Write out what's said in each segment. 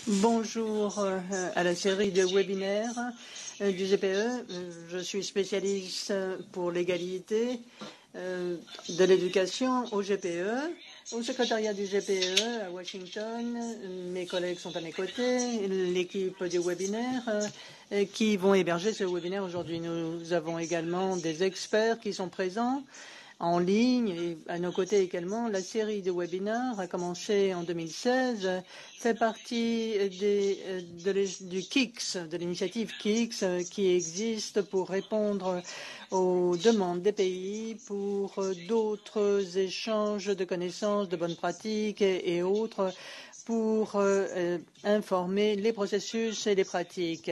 Bonjour à la série de webinaires du GPE. Je suis spécialiste pour l'égalité de l'éducation au GPE, au secrétariat du GPE à Washington. Mes collègues sont à mes côtés, l'équipe du webinaire qui vont héberger ce webinaire aujourd'hui. Nous avons également des experts qui sont présents en ligne et à nos côtés également. La série de webinaires a commencé en 2016, fait partie du KICS, de l'initiative KICS qui existe pour répondre aux demandes des pays pour d'autres échanges de connaissances, de bonnes pratiques et autres pour informer les processus et les pratiques.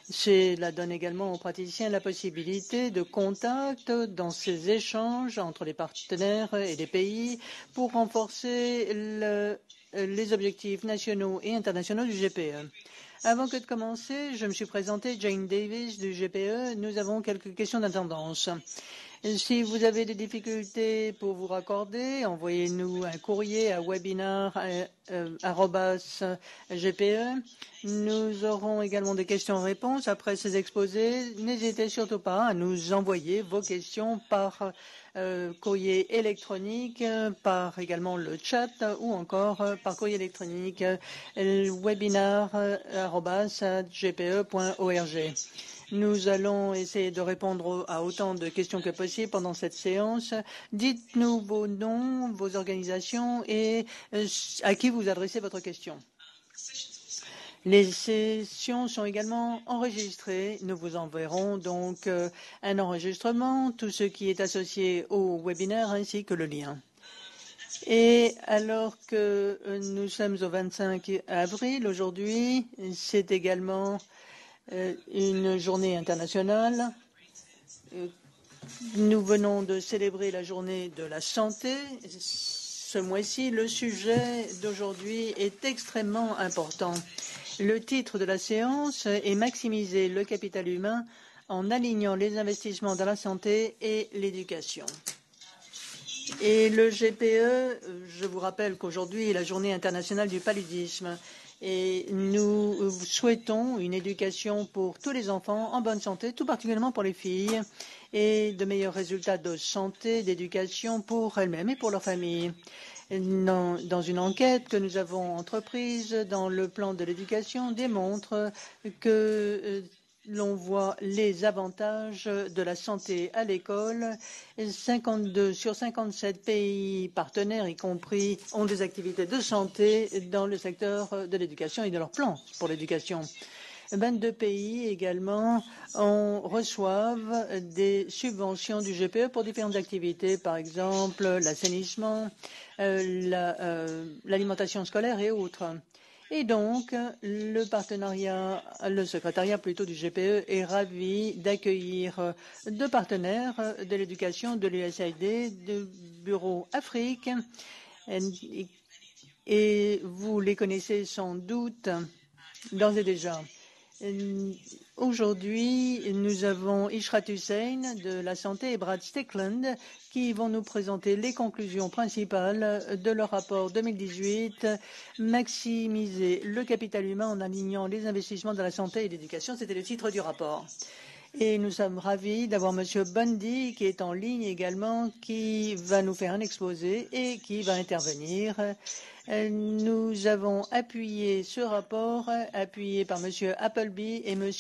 Cela donne également aux praticiens la possibilité de contact dans ces échanges entre les partenaires et les pays pour renforcer les objectifs nationaux et internationaux du GPE. Avant que de commencer, je me suis présentée, Jane Davis du GPE. Nous avons quelques questions d'attendance. Si vous avez des difficultés pour vous raccorder, envoyez-nous un courrier à webinar@gpe. Nous aurons également des questions-réponses après ces exposés. N'hésitez surtout pas à nous envoyer vos questions par courrier électronique, par également le chat ou encore par courrier électronique webinar@gpe.org. Nous allons essayer de répondre à autant de questions que possible pendant cette séance. Dites-nous vos noms, vos organisations et à qui vous adressez votre question. Les sessions sont également enregistrées. Nous vous enverrons donc un enregistrement, tout ce qui est associé au webinaire ainsi que le lien. Et alors que nous sommes au 25 avril, aujourd'hui, c'est également une journée internationale. Nous venons de célébrer la journée de la santé. Ce mois-ci, le sujet d'aujourd'hui est extrêmement important. Le titre de la séance est « Maximiser le capital humain en alignant les investissements dans la santé et l'éducation ». Et le GPE, je vous rappelle qu'aujourd'hui est la journée internationale du paludisme. Et nous souhaitons une éducation pour tous les enfants en bonne santé, tout particulièrement pour les filles, et de meilleurs résultats de santé, d'éducation pour elles-mêmes et pour leur famille. Dans une enquête que nous avons entreprise dans le plan de l'éducation démontre que l'on voit les avantages de la santé à l'école. 52 sur 57 pays partenaires, y compris, ont des activités de santé dans le secteur de l'éducation et de leur plan pour l'éducation. 22 pays également reçoivent des subventions du GPE pour différentes activités, par exemple l'assainissement, l'alimentation scolaire et autres. Et donc, le secrétariat plutôt du GPE est ravi d'accueillir deux partenaires de l'éducation de l'USAID, du Bureau Afrique, et vous les connaissez sans doute d'ores et déjà. Aujourd'hui, nous avons Ishrat Hussein de la santé et Brad Stickland qui vont nous présenter les conclusions principales de leur rapport 2018, maximiser le capital humain en alignant les investissements dans la santé et l'éducation. C'était le titre du rapport. Et nous sommes ravis d'avoir M. Bundy qui est en ligne également, qui va nous faire un exposé et qui va intervenir. Nous avons appuyé ce rapport, appuyé par M. Appleby et M.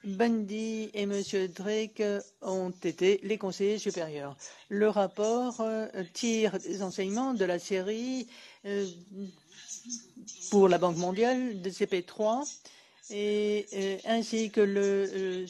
Bundy et M. Drake ont été les conseillers supérieurs. Le rapport tire des enseignements de la série pour la Banque mondiale de CP3 ainsi que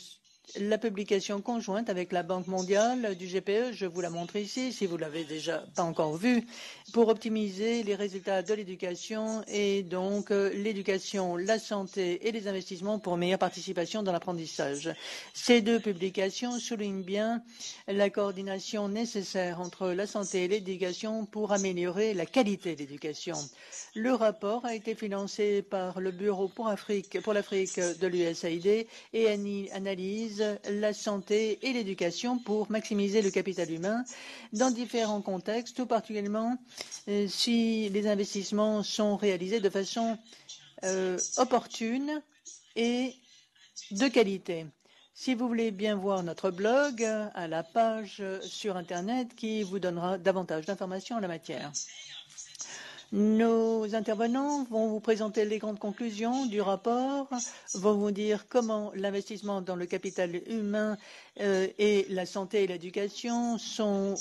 la publication conjointe avec la Banque mondiale du GPE, je vous la montre ici, si vous l'avez déjà pas encore vue, pour optimiser les résultats de l'éducation et donc l'éducation, la santé et les investissements pour une meilleure participation dans l'apprentissage. Ces deux publications soulignent bien la coordination nécessaire entre la santé et l'éducation pour améliorer la qualité de l'éducation. Le rapport a été financé par le Bureau pour l'Afrique de l'USAID et analyse la santé et l'éducation pour maximiser le capital humain dans différents contextes, tout particulièrement si les investissements sont réalisés de façon opportune et de qualité. Si vous voulez bien voir notre blog, à la page sur Internet qui vous donnera davantage d'informations en la matière. Nos intervenants vont vous présenter les grandes conclusions du rapport, vont vous dire comment l'investissement dans le capital humain et la santé et l'éducation sont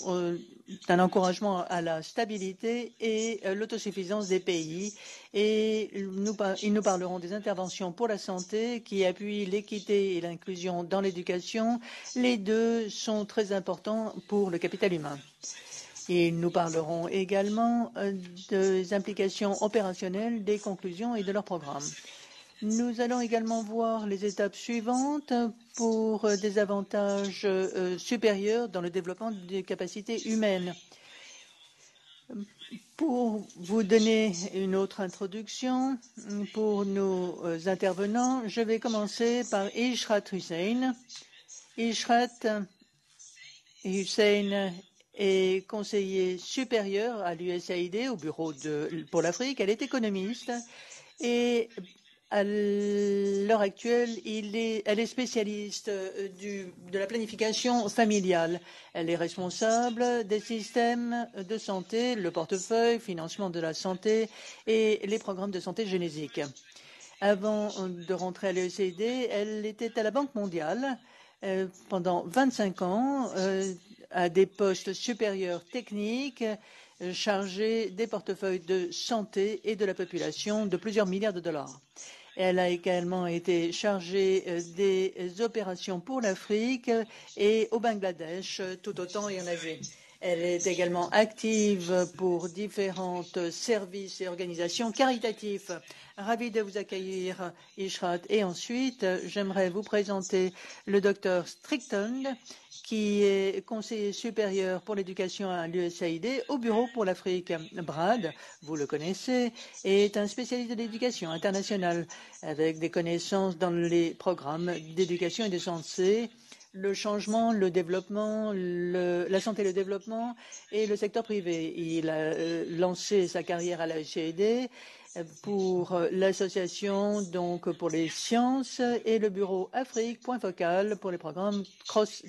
un encouragement à la stabilité et l'autosuffisance des pays. Et ils nous parleront des interventions pour la santé qui appuient l'équité et l'inclusion dans l'éducation. Les deux sont très importants pour le capital humain. Ils nous parleront également des implications opérationnelles des conclusions et de leur programme. Nous allons également voir les étapes suivantes pour des avantages supérieurs dans le développement des capacités humaines. Pour vous donner une autre introduction pour nos intervenants, je vais commencer par Ishrat Hussein. Ishrat Hussein est conseiller supérieur à l'USAID, au bureau pour l'Afrique. Elle est économiste et à l'heure actuelle, elle est spécialiste de la planification familiale. Elle est responsable des systèmes de santé, le portefeuille, financement de la santé et les programmes de santé génétique. Avant de rentrer à l'USAID, elle était à la Banque mondiale pendant 25 ans, à des postes supérieurs techniques chargés des portefeuilles de santé et de la population de plusieurs milliards de dollars. Elle a également été chargée des opérations pour l'Afrique et au Bangladesh, tout autant et en Asie. Elle est également active pour différents services et organisations caritatives. Ravi de vous accueillir, Ishrat. Et ensuite, j'aimerais vous présenter le docteur Strickland, qui est conseiller supérieur pour l'éducation à l'USAID au bureau pour l'Afrique. Brad, vous le connaissez, est un spécialiste de l'éducation internationale avec des connaissances dans les programmes d'éducation et de santé, le changement, le développement, la santé et le développement et le secteur privé. Il a lancé sa carrière à la USAID pour l'association donc pour les sciences et le bureau Afrique, point focal pour les programmes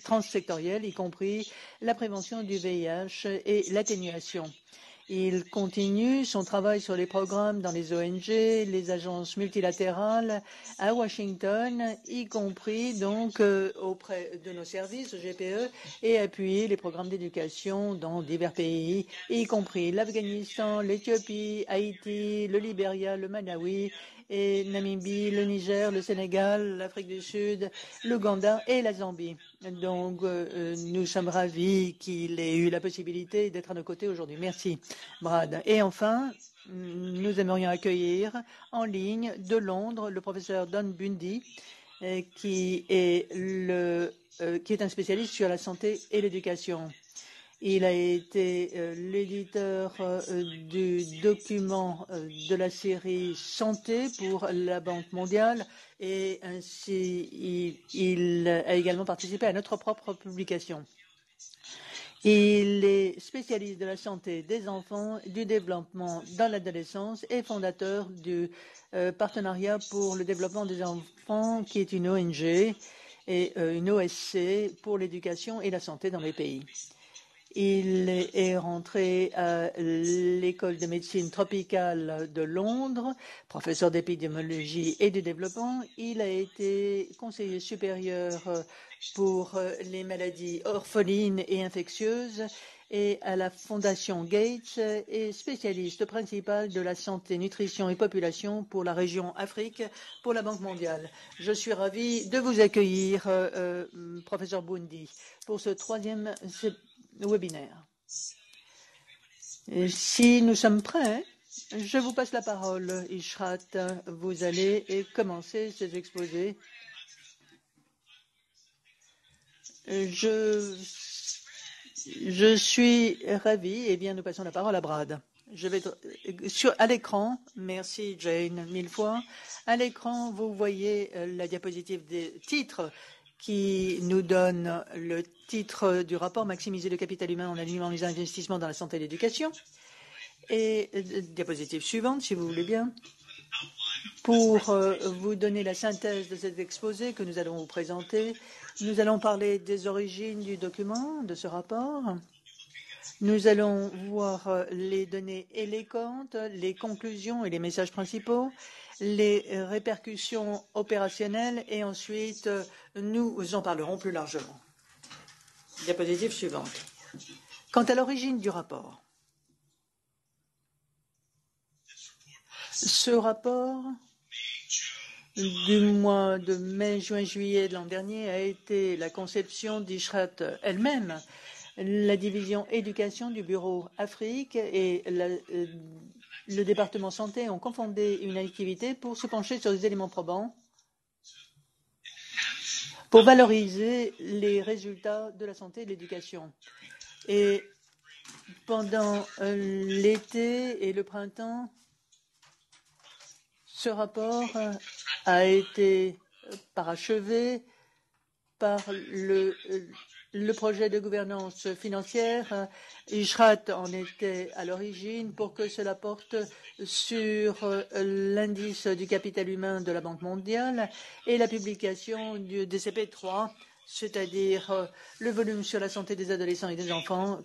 transsectoriels, y compris la prévention du VIH et l'atténuation. Il continue son travail sur les programmes dans les ONG, les agences multilatérales à Washington, y compris donc auprès de nos services, au GPE, et appuyer les programmes d'éducation dans divers pays, y compris l'Afghanistan, l'Éthiopie, Haïti, le Libéria, le Malawi, et Namibie, le Niger, le Sénégal, l'Afrique du Sud, l'Ouganda et la Zambie. Donc, nous sommes ravis qu'il ait eu la possibilité d'être à nos côtés aujourd'hui. Merci, Brad. Et enfin, nous aimerions accueillir en ligne de Londres le professeur Don Bundy, qui est un spécialiste sur la santé et l'éducation. Il a été l'éditeur du document de la série Santé pour la Banque mondiale et ainsi il a également participé à notre propre publication. Il est spécialiste de la santé des enfants, du développement dans l'adolescence et fondateur du Partenariat pour le développement des enfants, qui est une ONG et une OSC pour l'éducation et la santé dans les pays. Il est rentré à l'école de médecine tropicale de Londres, professeur d'épidémiologie et de développement. Il a été conseiller supérieur pour les maladies orphelines et infectieuses et à la Fondation Gates et spécialiste principal de la santé, nutrition et population pour la région Afrique pour la Banque mondiale. Je suis ravi de vous accueillir, professeur Bundy, pour ce troisième webinaire. Et si nous sommes prêts, je vous passe la parole, Ishrat. Vous allez commencer ces exposés. Je suis ravi. Eh bien, nous passons la parole à Brad. Je vais à l'écran. Merci, Jane, mille fois. À l'écran, vous voyez la diapositive des titres qui nous donne le titre du rapport « Maximiser le capital humain en alignant les investissements dans la santé et l'éducation ». Et diapositive suivante, si vous voulez bien. Pour vous donner la synthèse de cet exposé que nous allons vous présenter, nous allons parler des origines du document, de ce rapport. Nous allons voir les données et les comptes, les conclusions et les messages principaux, les répercussions opérationnelles et ensuite nous en parlerons plus largement. Diapositive suivante. Quant à l'origine du rapport, ce rapport du mois de mai, juin, juillet de l'an dernier a été la conception d'Ishrat elle-même. La division éducation du bureau Afrique et le département santé ont confondé une activité pour se pencher sur des éléments probants pour valoriser les résultats de la santé et de l'éducation. Et pendant l'été et le printemps, ce rapport a été parachevé par le projet de gouvernance financière. Ishrat en était à l'origine pour que cela porte sur l'indice du capital humain de la Banque mondiale et la publication du DCP3, c'est-à-dire le volume sur la santé des adolescents et des enfants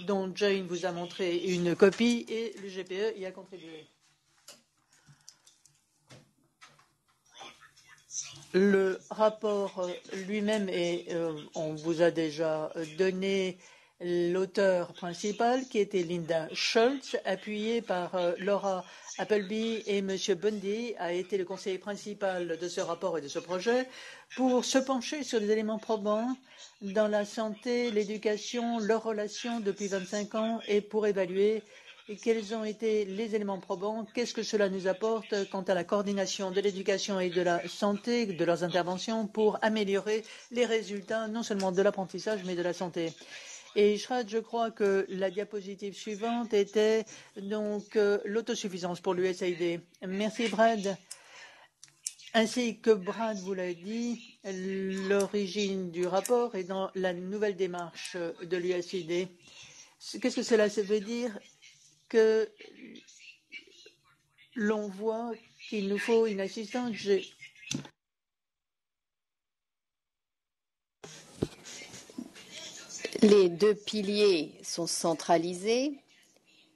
dont Jane vous a montré une copie et le GPE y a contribué. Le rapport lui-même, on vous a déjà donné l'auteur principal qui était Linda Schultz, appuyé par Laura Appleby et M. Bundy, a été le conseiller principal de ce rapport et de ce projet pour se pencher sur des éléments probants dans la santé, l'éducation, leurs relations depuis 25 ans et pour évaluer quels ont été les éléments probants, qu'est-ce que cela nous apporte quant à la coordination de l'éducation et de la santé, de leurs interventions pour améliorer les résultats non seulement de l'apprentissage mais de la santé. Et je crois que la diapositive suivante était donc l'autosuffisance pour l'USAID. Merci Brad. Ainsi que Brad vous l'a dit, l'origine du rapport est dans la nouvelle démarche de l'USAID. Qu'est-ce que cela veut dire? Que l'on voit qu'il nous faut une assistance. Les deux piliers sont centralisés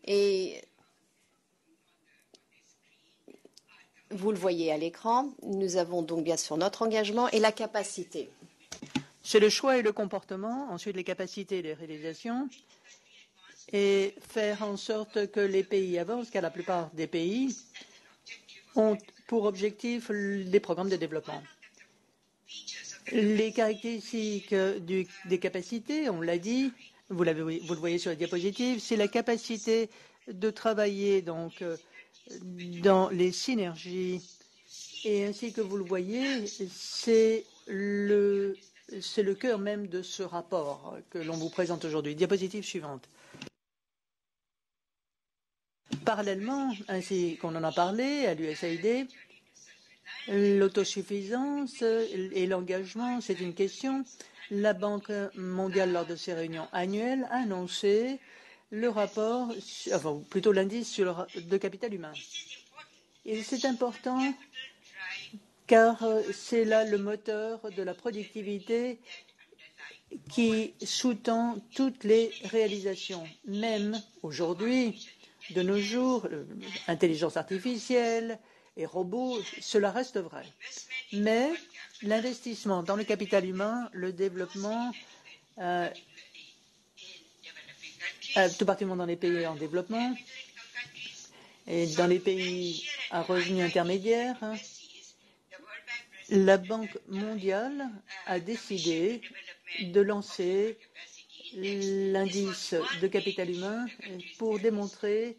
et vous le voyez à l'écran. Nous avons donc bien sûr notre engagement et la capacité. C'est le choix et le comportement, ensuite les capacités et les réalisations, et faire en sorte que les pays avancent, car la plupart des pays ont pour objectif les programmes de développement. Les caractéristiques des capacités, on l'a dit, vous le voyez sur la diapositive, c'est la capacité de travailler donc dans les synergies. Et ainsi que vous le voyez, c'est le cœur même de ce rapport que l'on vous présente aujourd'hui. Diapositive suivante. Parallèlement, ainsi qu'on en a parlé à l'USAID, l'autosuffisance et l'engagement, c'est une question. La Banque mondiale, lors de ses réunions annuelles, a annoncé le rapport, enfin plutôt l'indice de capital humain. Et c'est important car c'est là le moteur de la productivité qui sous-tend toutes les réalisations. Même aujourd'hui, de nos jours, intelligence artificielle et robots, cela reste vrai. Mais l'investissement dans le capital humain, le développement, tout particulièrement dans les pays en développement et dans les pays à revenus intermédiaires, la Banque mondiale a décidé de lancer l'indice de capital humain pour démontrer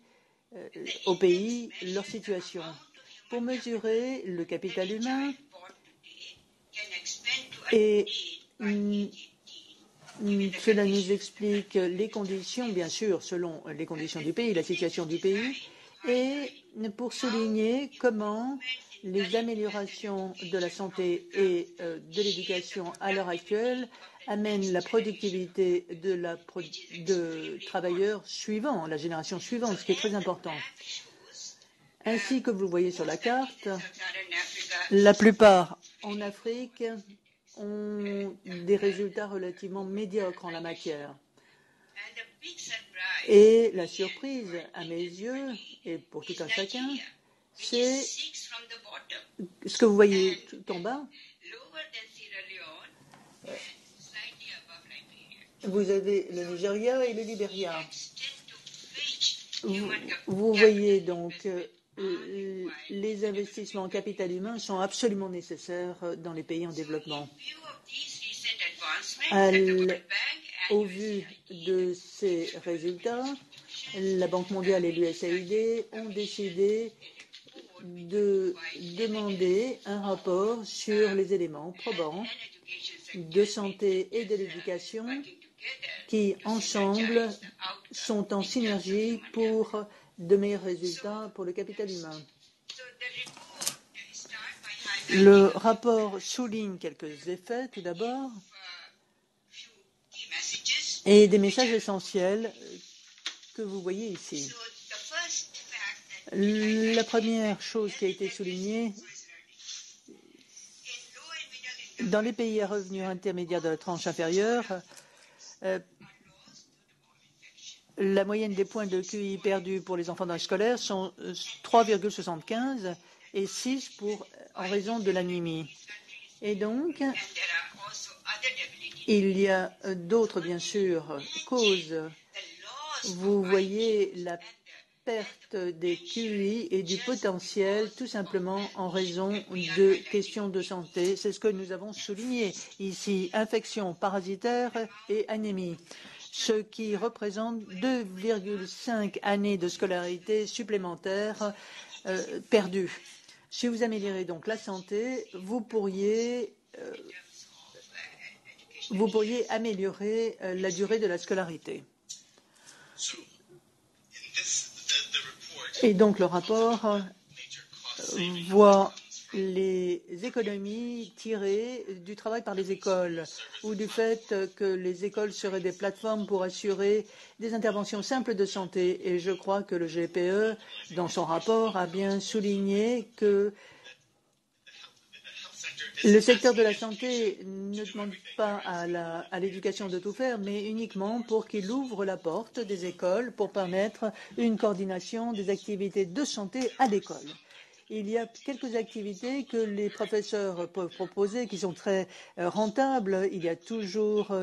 aux pays leur situation. Pour mesurer le capital humain et cela nous explique les conditions, bien sûr, selon les conditions du pays, la situation du pays, et pour souligner comment les améliorations de la santé et de l'éducation à l'heure actuelle amènent la productivité de travailleurs suivants, la génération suivante, ce qui est très important. Ainsi que vous le voyez sur la carte, la plupart en Afrique ont des résultats relativement médiocres en la matière. Et la surprise, à mes yeux, et pour tout un chacun, c'est ce que vous voyez tout en bas. Vous avez le Nigeria et le Libéria. Vous voyez donc les investissements en capital humain sont absolument nécessaires dans les pays en développement. Au vu de ces résultats, la Banque mondiale et l'USAID ont décidé de demander un rapport sur les éléments probants de santé et de l'éducation qui, ensemble, sont en synergie pour de meilleurs résultats pour le capital humain. Le rapport souligne quelques effets, tout d'abord, et des messages essentiels que vous voyez ici. La première chose qui a été soulignée, dans les pays à revenus intermédiaires de la tranche inférieure, la moyenne des points de QI perdus pour les enfants d'âge scolaire sont 3,75 et 6 en raison de l'anémie. Et donc, il y a d'autres, bien sûr, causes. Vous voyez la perte des QI et du potentiel tout simplement en raison de questions de santé. C'est ce que nous avons souligné ici, infection parasitaire et anémie, ce qui représente 2,5 années de scolarité supplémentaires perdues. Si vous améliorez donc la santé, vous pourriez améliorer la durée de la scolarité. Et donc le rapport voit les économies tirées du travail par les écoles ou du fait que les écoles seraient des plateformes pour assurer des interventions simples de santé. Et je crois que le GPE, dans son rapport, a bien souligné que le secteur de la santé ne demande pas à l'éducation de tout faire, mais uniquement pour qu'il ouvre la porte des écoles pour permettre une coordination des activités de santé à l'école. Il y a quelques activités que les professeurs peuvent proposer qui sont très rentables. Il y a toujours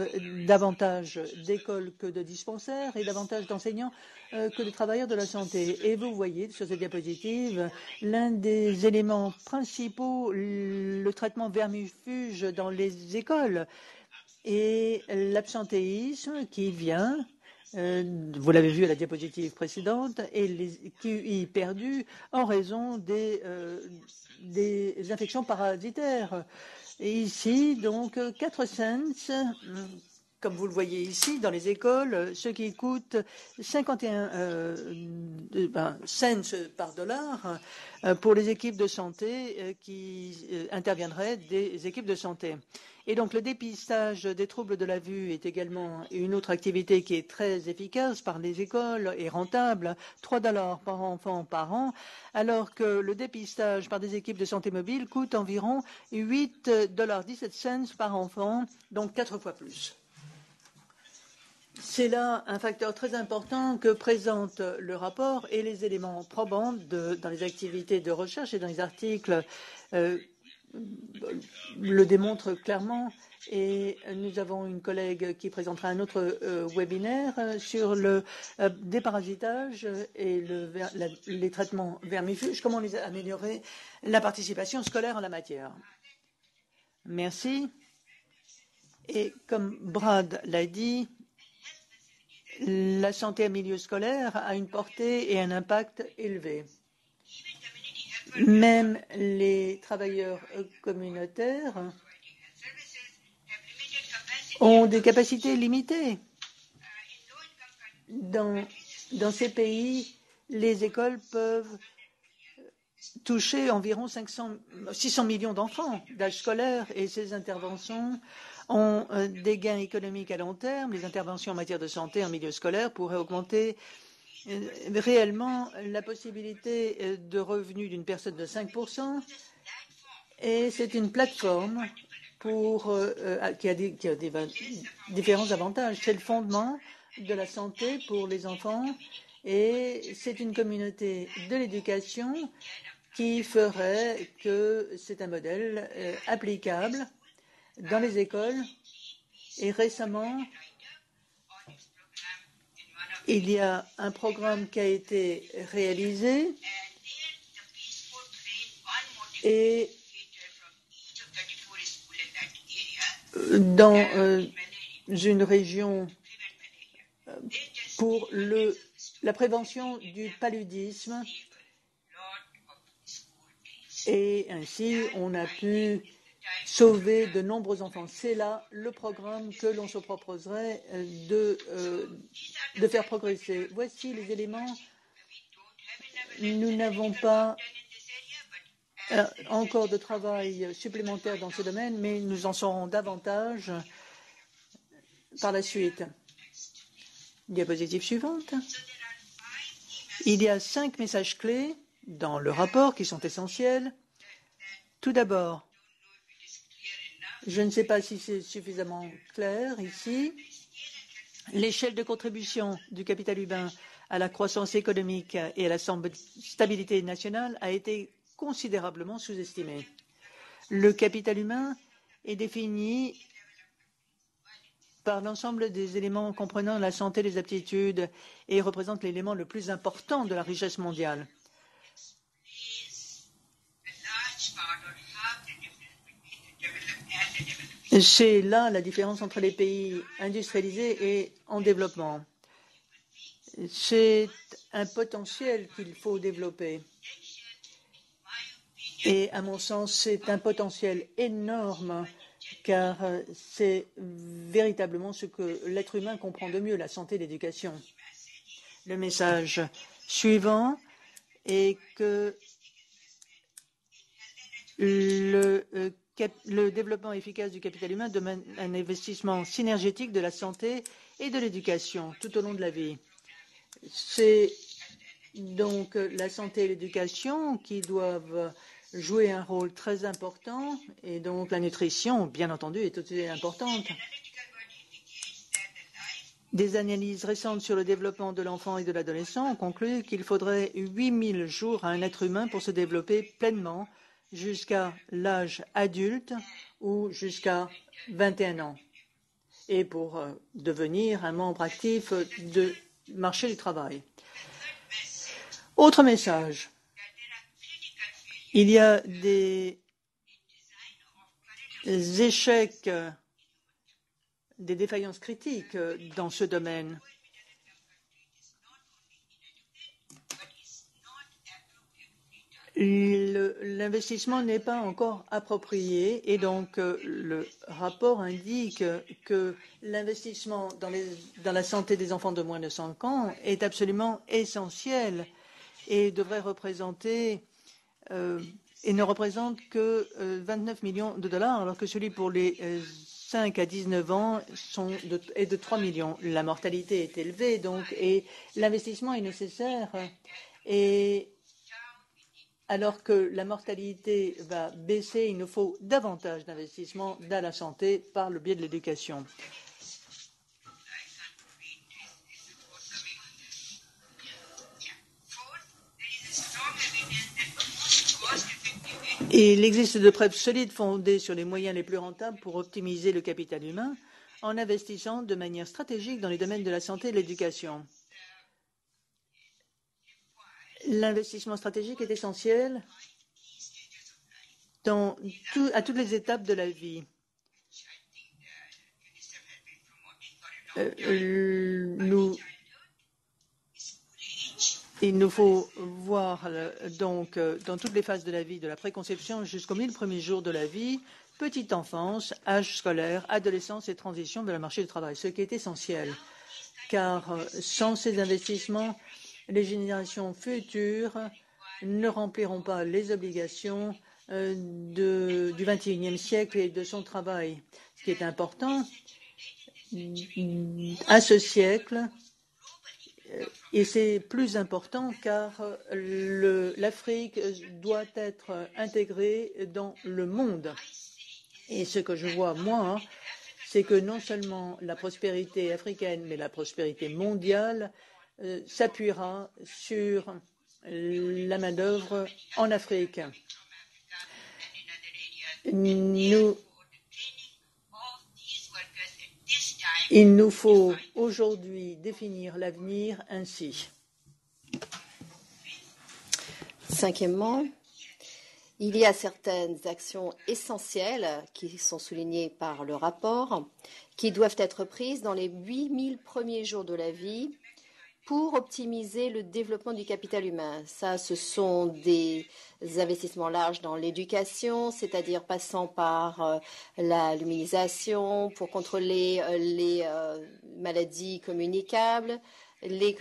davantage d'écoles que de dispensaires et davantage d'enseignants que de travailleurs de la santé. Et vous voyez sur cette diapositive l'un des éléments principaux, le traitement vermifuge dans les écoles et l'absentéisme qui vient. Vous l'avez vu à la diapositive précédente, et les QI perdus en raison des infections parasitaires. Et ici, donc, 4 cents, comme vous le voyez ici, dans les écoles, ce qui coûte 51 cents par dollar pour les équipes de santé qui interviendraient des équipes de santé. Et donc le dépistage des troubles de la vue est également une autre activité qui est très efficace par les écoles et rentable, 3 $ par enfant par an, alors que le dépistage par des équipes de santé mobile coûte environ 8,17 $ par enfant, donc 4 fois plus. C'est là un facteur très important que présente le rapport et les éléments probants dans les activités de recherche et dans les articles le démontre clairement, et nous avons une collègue qui présentera un autre webinaire sur le déparasitage et les traitements vermifuges, comment améliorer la participation scolaire en la matière. Merci. Et comme Brad l'a dit, la santé en milieu scolaire a une portée et un impact élevé. Même les travailleurs communautaires ont des capacités limitées. Dans ces pays, les écoles peuvent toucher environ 600 millions d'enfants d'âge scolaire, et ces interventions ont des gains économiques à long terme. Les interventions en matière de santé en milieu scolaire pourraient augmenter réellement la possibilité de revenu d'une personne de 5%, et c'est une plateforme qui a différents avantages. C'est le fondement de la santé pour les enfants et c'est une communauté de l'éducation qui ferait que c'est un modèle applicable dans les écoles. Et récemment, il y a un programme qui a été réalisé et dans une région pour la prévention du paludisme. Et ainsi, on a pu sauver de nombreux enfants. C'est là le programme que l'on se proposerait de faire progresser. Voici les éléments. Nous n'avons pas encore de travail supplémentaire dans ce domaine, mais nous en saurons davantage par la suite. Diapositive suivante. Il y a 5 messages clés dans le rapport qui sont essentiels. Tout d'abord, je ne sais pas si c'est suffisamment clair ici, l'échelle de contribution du capital humain à la croissance économique et à la stabilité nationale a été considérablement sous-estimée. Le capital humain est défini par l'ensemble des éléments comprenant la santé, les aptitudes et représente l'élément le plus important de la richesse mondiale. C'est là la différence entre les pays industrialisés et en développement. C'est un potentiel qu'il faut développer. Et à mon sens, c'est un potentiel énorme car c'est véritablement ce que l'être humain comprend de mieux, la santé et l'éducation. Le message suivant est que le développement efficace du capital humain demande un investissement synergétique de la santé et de l'éducation tout au long de la vie. C'est donc la santé et l'éducation qui doivent jouer un rôle très important et donc la nutrition, bien entendu, est tout aussi importante. Des analyses récentes sur le développement de l'enfant et de l'adolescent ont conclu qu'il faudrait 8000 jours à un être humain pour se développer pleinement jusqu'à l'âge adulte ou jusqu'à 21 ans et pour devenir un membre actif du marché du travail. Autre message. Il y a des échecs, des défaillances critiques dans ce domaine. L'investissement n'est pas encore approprié et donc le rapport indique que l'investissement dans la santé des enfants de moins de 5 ans est absolument essentiel et devrait représenter et ne représente que 29 millions de dollars, alors que celui pour les 5 à 19 ans est de 3 millions. La mortalité est élevée, donc, et l'investissement est nécessaire. Et alors que la mortalité va baisser, il nous faut davantage d'investissement dans la santé par le biais de l'éducation. Et il existe de preuves solides fondées sur les moyens les plus rentables pour optimiser le capital humain en investissant de manière stratégique dans les domaines de la santé et de l'éducation. L'investissement stratégique est essentiel à toutes les étapes de la vie. Il nous faut voir donc dans toutes les phases de la vie, de la préconception jusqu'aux 1000 premiers jours de la vie, petite enfance, âge scolaire, adolescence et transition vers le marché du travail, ce qui est essentiel, car sans ces investissements, les générations futures ne rempliront pas les obligations du XXIe siècle et de son travail. Ce qui est important, à ce siècle, Et c'est plus important car l'Afrique doit être intégrée dans le monde. Et ce que je vois, moi, c'est que non seulement la prospérité africaine, mais la prospérité mondiale s'appuiera sur la main-d'œuvre en Afrique. Il nous faut aujourd'hui définir l'avenir ainsi. Cinquièmement, il y a certaines actions essentielles qui sont soulignées par le rapport, qui doivent être prises dans les 8000 premiers jours de la vie pour optimiser le développement du capital humain. Ça, ce sont des investissements larges dans l'éducation, c'est-à-dire passant par la luminisation pour contrôler les maladies communicables, les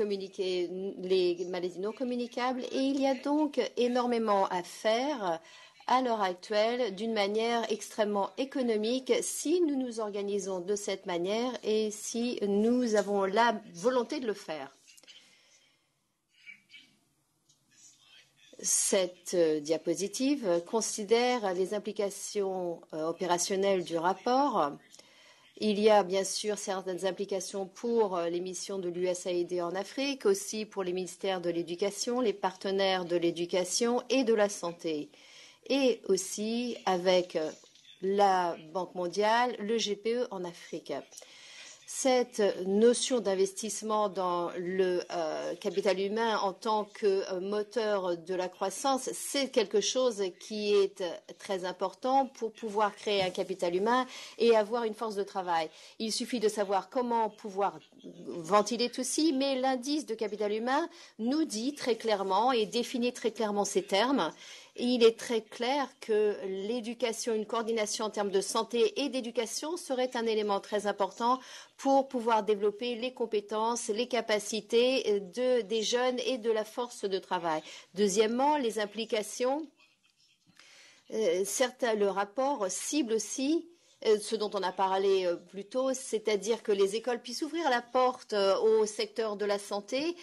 maladies non communicables. Et il y a donc énormément à faire à l'heure actuelle d'une manière extrêmement économique si nous nous organisons de cette manière et si nous avons la volonté de le faire. Cette diapositive considère les implications opérationnelles du rapport. Il y a bien sûr certaines implications pour les missions de l'USAID en Afrique, aussi pour les ministères de l'Éducation, les partenaires de l'éducation et de la santé, et aussi avec la Banque mondiale, le GPE en Afrique. Cette notion d'investissement dans le capital humain en tant que moteur de la croissance, c'est quelque chose qui est très important pour pouvoir créer un capital humain et avoir une force de travail. Il suffit de savoir comment pouvoir ventiler tout ceci, mais l'indice de capital humain nous dit très clairement et définit très clairement ces termes. Il est très clair que l'éducation, une coordination en termes de santé et d'éducation serait un élément très important pour pouvoir développer les compétences, les capacités des jeunes et de la force de travail. Deuxièmement, les implications. Le rapport cible aussi ce dont on a parlé plus tôt, c'est-à-dire que les écoles puissent ouvrir la porte au secteur de la santé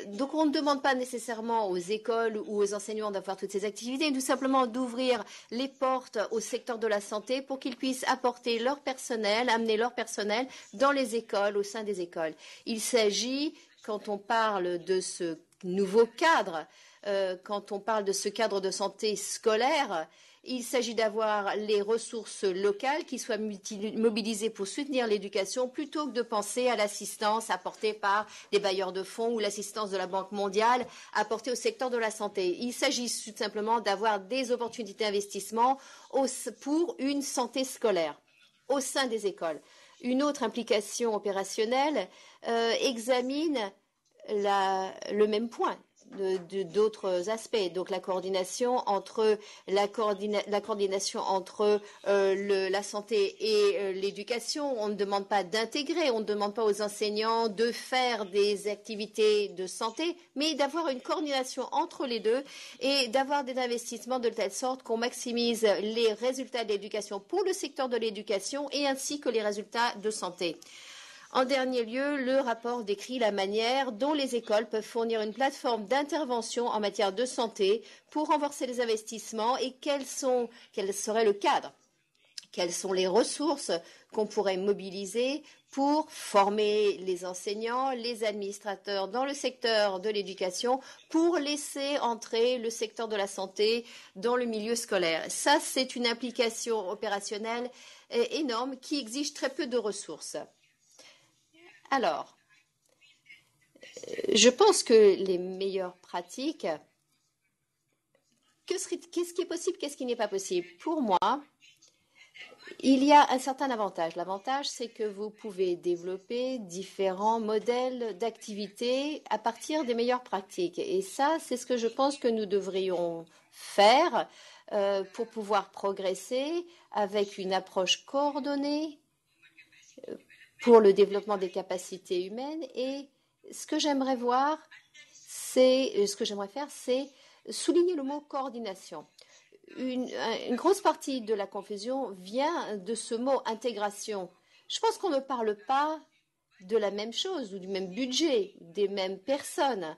donc, on ne demande pas nécessairement aux écoles ou aux enseignants d'avoir toutes ces activités, mais tout simplement d'ouvrir les portes au secteur de la santé pour qu'ils puissent apporter leur personnel, amener leur personnel dans les écoles, au sein des écoles. Il s'agit, quand on parle de ce nouveau cadre, quand on parle de ce cadre de santé scolaire, il s'agit d'avoir les ressources locales qui soient mobilisées pour soutenir l'éducation plutôt que de penser à l'assistance apportée par les bailleurs de fonds ou l'assistance de la Banque mondiale apportée au secteur de la santé. Il s'agit tout simplement d'avoir des opportunités d'investissement pour une santé scolaire au sein des écoles. Une autre implication opérationnelle examine le même point. D'autres aspects, donc la coordination entre la santé et l'éducation. On ne demande pas d'intégrer, on ne demande pas aux enseignants de faire des activités de santé, mais d'avoir une coordination entre les deux et d'avoir des investissements de telle sorte qu'on maximise les résultats de l'éducation pour le secteur de l'éducation et ainsi que les résultats de santé. En dernier lieu, le rapport décrit la manière dont les écoles peuvent fournir une plateforme d'intervention en matière de santé pour renforcer les investissements et quel serait le cadre, quelles sont les ressources qu'on pourrait mobiliser pour former les enseignants, les administrateurs dans le secteur de l'éducation pour laisser entrer le secteur de la santé dans le milieu scolaire. Ça, c'est une implication opérationnelle énorme qui exige très peu de ressources. Alors, je pense que les meilleures pratiques, qu'est-ce qui est possible, qu'est-ce qui n'est pas possible? Pour moi, il y a un certain avantage. L'avantage, c'est que vous pouvez développer différents modèles d'activité à partir des meilleures pratiques. Et ça, c'est ce que je pense que nous devrions faire pour pouvoir progresser avec une approche coordonnée pour le développement des capacités humaines. Et ce que j'aimerais faire, c'est souligner le mot coordination. Une grosse partie de la confusion vient de ce mot intégration. Je pense qu'on ne parle pas de la même chose ou du même budget, des mêmes personnes.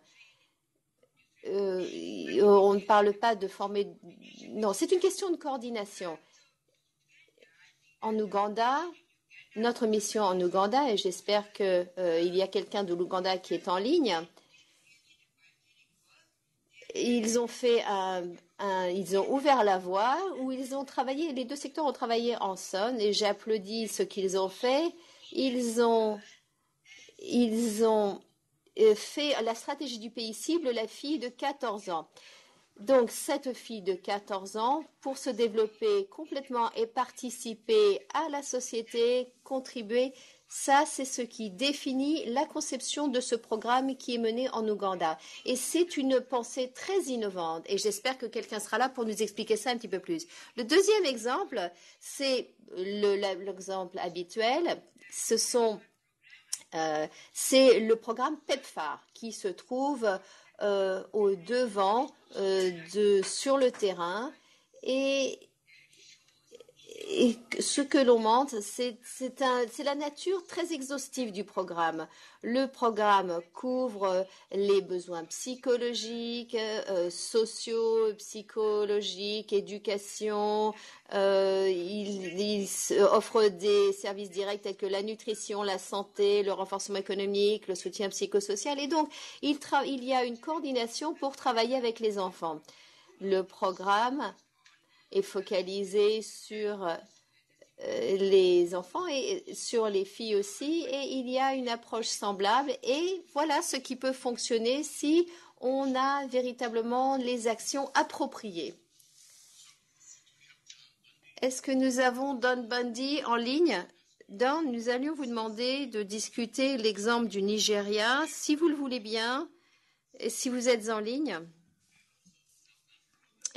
On ne parle pas de former. Non, c'est une question de coordination. En Ouganda, notre mission en Ouganda, et j'espère qu'il y a quelqu'un de l'Ouganda qui est en ligne, ils ont ouvert la voie où ils ont travaillé, les deux secteurs ont travaillé ensemble et j'applaudis ce qu'ils ont fait. Ils ont fait la stratégie du pays cible, la fille de 14 ans. Donc, cette fille de 14 ans, pour se développer complètement et participer à la société, contribuer, ça, c'est ce qui définit la conception de ce programme qui est mené en Ouganda. Et c'est une pensée très innovante. Et j'espère que quelqu'un sera là pour nous expliquer ça un petit peu plus. Le deuxième exemple, c'est l'exemple habituel. C'est le programme PEPFAR qui se trouve au devant sur le terrain et ce que l'on montre, c'est la nature très exhaustive du programme. Le programme couvre les besoins psychologiques, sociaux, psychologiques, éducation. Il offre des services directs tels que la nutrition, la santé, le renforcement économique, le soutien psychosocial. Et donc, il y a une coordination pour travailler avec les enfants. Le programme est focalisé sur les enfants et sur les filles aussi, et il y a une approche semblable, et voilà ce qui peut fonctionner si on a véritablement les actions appropriées. Est-ce que nous avons Don Bundy en ligne? Don, nous allions vous demander de discuter l'exemple du Nigeria, si vous le voulez bien, et si vous êtes en ligne.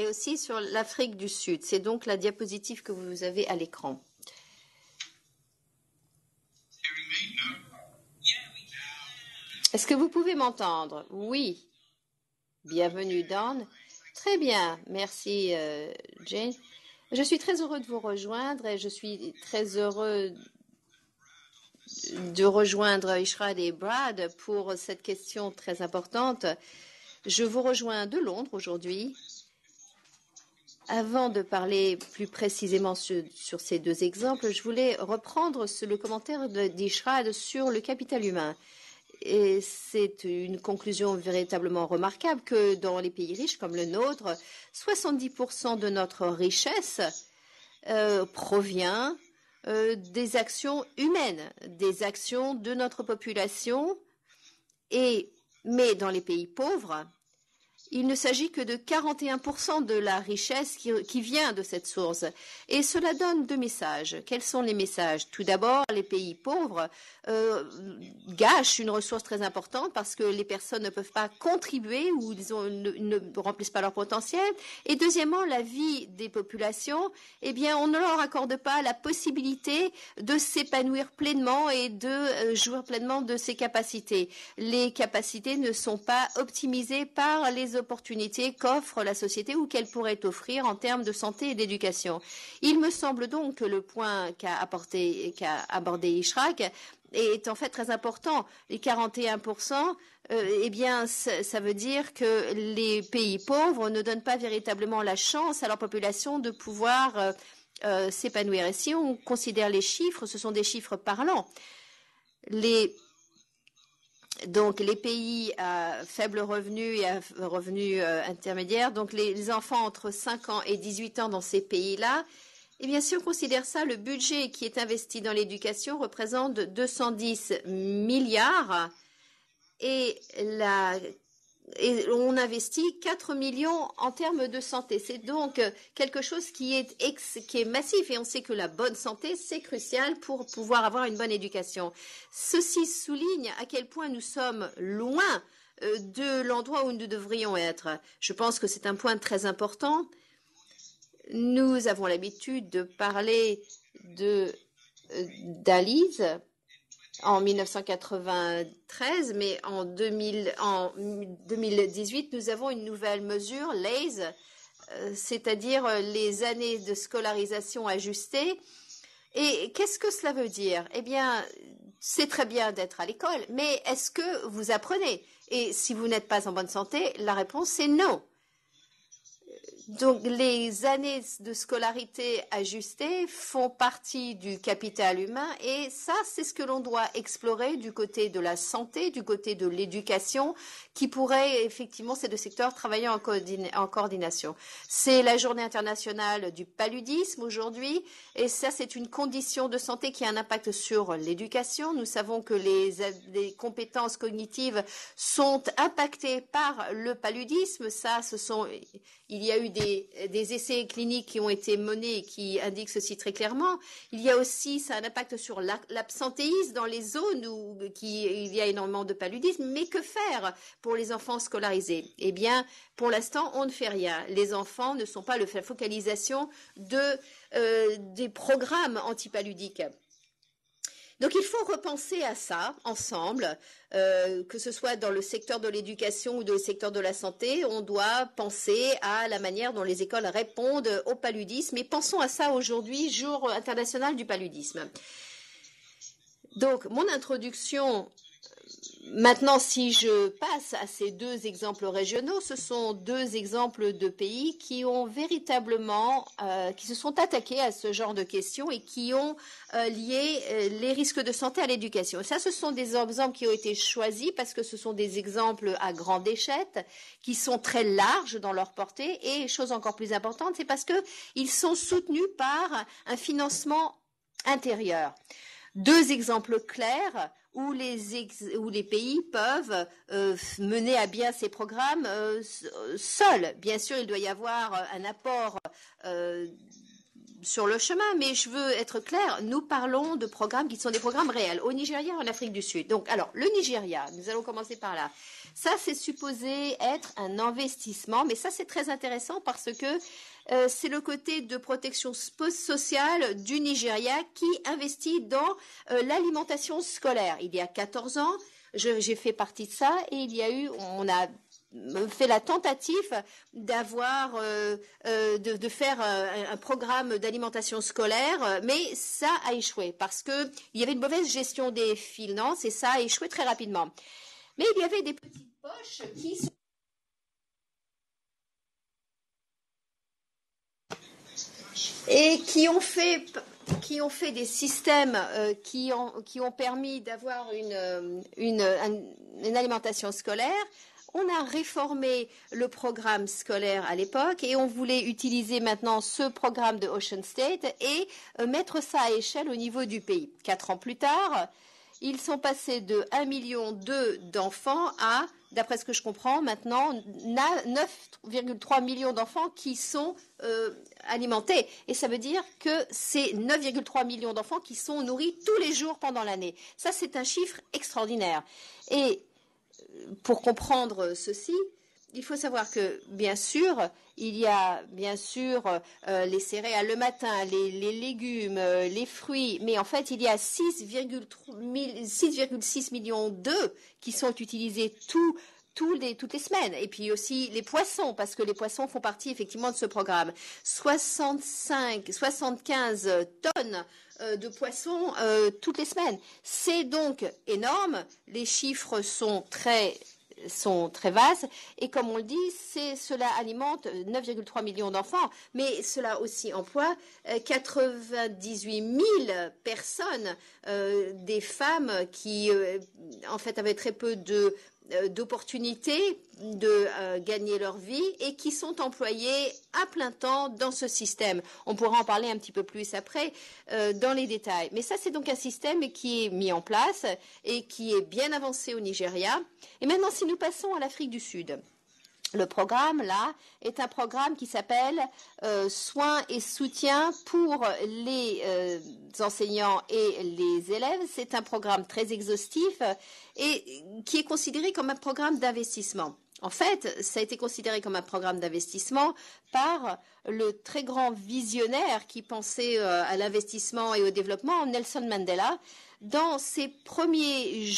Et aussi sur l'Afrique du Sud. C'est donc la diapositive que vous avez à l'écran. Est-ce que vous pouvez m'entendre? Oui. Bienvenue, Don. Très bien. Merci, Jane. Je suis très heureux de vous rejoindre et je suis très heureux de rejoindre Ishrad et Brad pour cette question très importante. Je vous rejoins de Londres aujourd'hui. Avant de parler plus précisément sur ces deux exemples, je voulais reprendre le commentaire d'Ishrad sur le capital humain. Et c'est une conclusion véritablement remarquable que dans les pays riches comme le nôtre, 70% de notre richesse provient des actions humaines, des actions de notre population. Mais dans les pays pauvres, il ne s'agit que de 41% de la richesse qui vient de cette source. Et cela donne deux messages. Quels sont les messages? Tout d'abord, les pays pauvres gâchent une ressource très importante parce que les personnes ne peuvent pas contribuer ou ne remplissent pas leur potentiel. Et deuxièmement, la vie des populations, eh bien, on ne leur accorde pas la possibilité de s'épanouir pleinement et de jouir pleinement de ses capacités. Les capacités ne sont pas optimisées par les opportunités qu'offre la société ou qu'elle pourrait offrir en termes de santé et d'éducation. Il me semble donc que le point qu'a abordé Ishraq est en fait très important. Les 41%, eh bien, ça veut dire que les pays pauvres ne donnent pas véritablement la chance à leur population de pouvoir s'épanouir. Et si on considère les chiffres, ce sont des chiffres parlants. Donc, les pays à faible revenu et à revenu intermédiaire, donc les enfants entre 5 ans et 18 ans dans ces pays-là, eh bien, si on considère ça, le budget qui est investi dans l'éducation représente 210 milliards et on investit 4 millions en termes de santé. C'est donc quelque chose qui est massif et on sait que la bonne santé, c'est crucial pour pouvoir avoir une bonne éducation. Ceci souligne à quel point nous sommes loin de l'endroit où nous devrions être. Je pense que c'est un point très important. Nous avons l'habitude de parler d'ALISE en 1993, mais en 2018, nous avons une nouvelle mesure, l'AISE, c'est-à-dire les années de scolarisation ajustées. Et qu'est-ce que cela veut dire? Eh bien, c'est très bien d'être à l'école, mais est-ce que vous apprenez? Et si vous n'êtes pas en bonne santé, la réponse est non. Donc, les années de scolarité ajustées font partie du capital humain et ça, c'est ce que l'on doit explorer du côté de la santé, du côté de l'éducation, qui pourrait effectivement, ces deux secteurs, travailler en coordination. C'est la journée internationale du paludisme aujourd'hui et ça, c'est une condition de santé qui a un impact sur l'éducation. Nous savons que les compétences cognitives sont impactées par le paludisme. Ça, il y a eu des essais cliniques qui ont été menés et qui indiquent ceci très clairement. Il y a aussi, ça a un impact sur l'absentéisme dans les zones où il y a énormément de paludisme. Mais que faire pour les enfants scolarisés? Eh bien, pour l'instant, on ne fait rien. Les enfants ne sont pas la focalisation des programmes antipaludiques. Donc, il faut repenser à ça ensemble, que ce soit dans le secteur de l'éducation ou dans le secteur de la santé. On doit penser à la manière dont les écoles répondent au paludisme. Et pensons à ça aujourd'hui, jour international du paludisme. Donc, mon introduction. Maintenant, si je passe à ces deux exemples régionaux, ce sont deux exemples de pays qui ont véritablement, qui se sont attaqués à ce genre de questions et qui ont lié les risques de santé à l'éducation. Ça, ce sont des exemples qui ont été choisis parce que ce sont des exemples à grande échelle, qui sont très larges dans leur portée et, chose encore plus importante, c'est parce qu'ils sont soutenus par un financement intérieur. Deux exemples clairs où les pays peuvent mener à bien ces programmes seuls. Bien sûr, il doit y avoir un apport sur le chemin, mais je veux être clair, nous parlons de programmes qui sont des programmes réels au Nigeria et en Afrique du Sud. Donc, alors, le Nigeria, nous allons commencer par là. Ça, c'est supposé être un investissement, mais ça, c'est très intéressant parce que c'est le côté de protection sociale du Nigeria qui investit dans l'alimentation scolaire. Il y a 14 ans, j'ai fait partie de ça et on a fait la tentative de faire un programme d'alimentation scolaire, mais ça a échoué parce que il y avait une mauvaise gestion des finances et ça a échoué très rapidement. Mais il y avait des petites poches qui ont fait des systèmes qui ont permis d'avoir une alimentation scolaire. On a réformé le programme scolaire à l'époque et on voulait utiliser maintenant ce programme de Ocean State et mettre ça à échelle au niveau du pays. 4 ans plus tard, ils sont passés de 1,2 million d'enfants à, d'après ce que je comprends maintenant, 9,3 millions d'enfants qui sont alimentés. Et ça veut dire que c'est 9,3 millions d'enfants qui sont nourris tous les jours pendant l'année. Ça, c'est un chiffre extraordinaire. Et pour comprendre ceci, il faut savoir que, bien sûr, il y a bien sûr les céréales le matin, les légumes, les fruits, mais en fait, il y a 6,6 millions d'œufs qui sont utilisés toutes les semaines. Et puis aussi les poissons, parce que les poissons font partie effectivement de ce programme. 75 tonnes de poissons toutes les semaines. C'est donc énorme. Les chiffres sont très vastes et comme on le dit, cela alimente 9,3 millions d'enfants, mais cela aussi emploie 98 000 personnes, des femmes qui en fait avaient très peu d'opportunités de gagner leur vie et qui sont employés à plein temps dans ce système. On pourra en parler un petit peu plus après dans les détails. Mais ça, c'est donc un système qui est mis en place et qui est bien avancé au Nigeria. Et maintenant, si nous passons à l'Afrique du Sud. Le programme, là, est un programme qui s'appelle Soins et soutien pour les enseignants et les élèves. C'est un programme très exhaustif et qui est considéré comme un programme d'investissement. En fait, ça a été considéré comme un programme d'investissement par le très grand visionnaire qui pensait à l'investissement et au développement, Nelson Mandela, dans les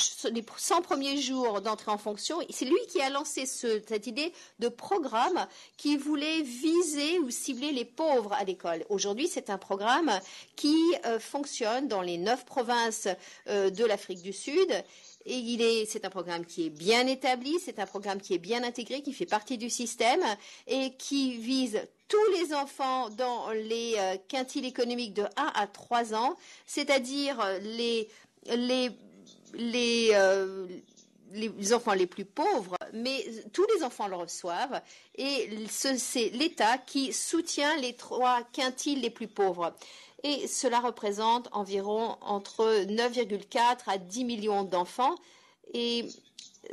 100 premiers jours d'entrée en fonction, c'est lui qui a lancé cette idée de programme qui voulait viser ou cibler les pauvres à l'école. Aujourd'hui, c'est un programme qui fonctionne dans les 9 provinces de l'Afrique du Sud. Et c'est un programme qui est bien établi, c'est un programme qui est bien intégré, qui fait partie du système et qui vise tous les enfants dans les quintiles économiques de 1 à 3 ans, c'est-à-dire les enfants les plus pauvres, mais tous les enfants le reçoivent et c'est l'État qui soutient les 3 quintiles les plus pauvres. Et cela représente environ entre 9,4 à 10 millions d'enfants. Et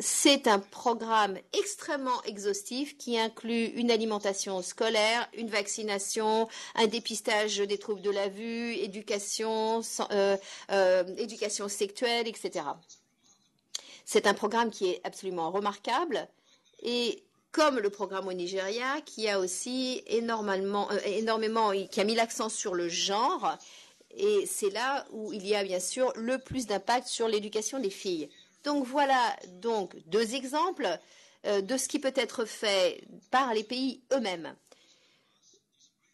c'est un programme extrêmement exhaustif qui inclut une alimentation scolaire, une vaccination, un dépistage des troubles de la vue, éducation sexuelle, etc. C'est un programme qui est absolument remarquable et comme le programme au Nigeria, qui a aussi énormément, qui a mis l'accent sur le genre, et c'est là où il y a bien sûr le plus d'impact sur l'éducation des filles. Donc voilà donc 2 exemples de ce qui peut être fait par les pays eux-mêmes.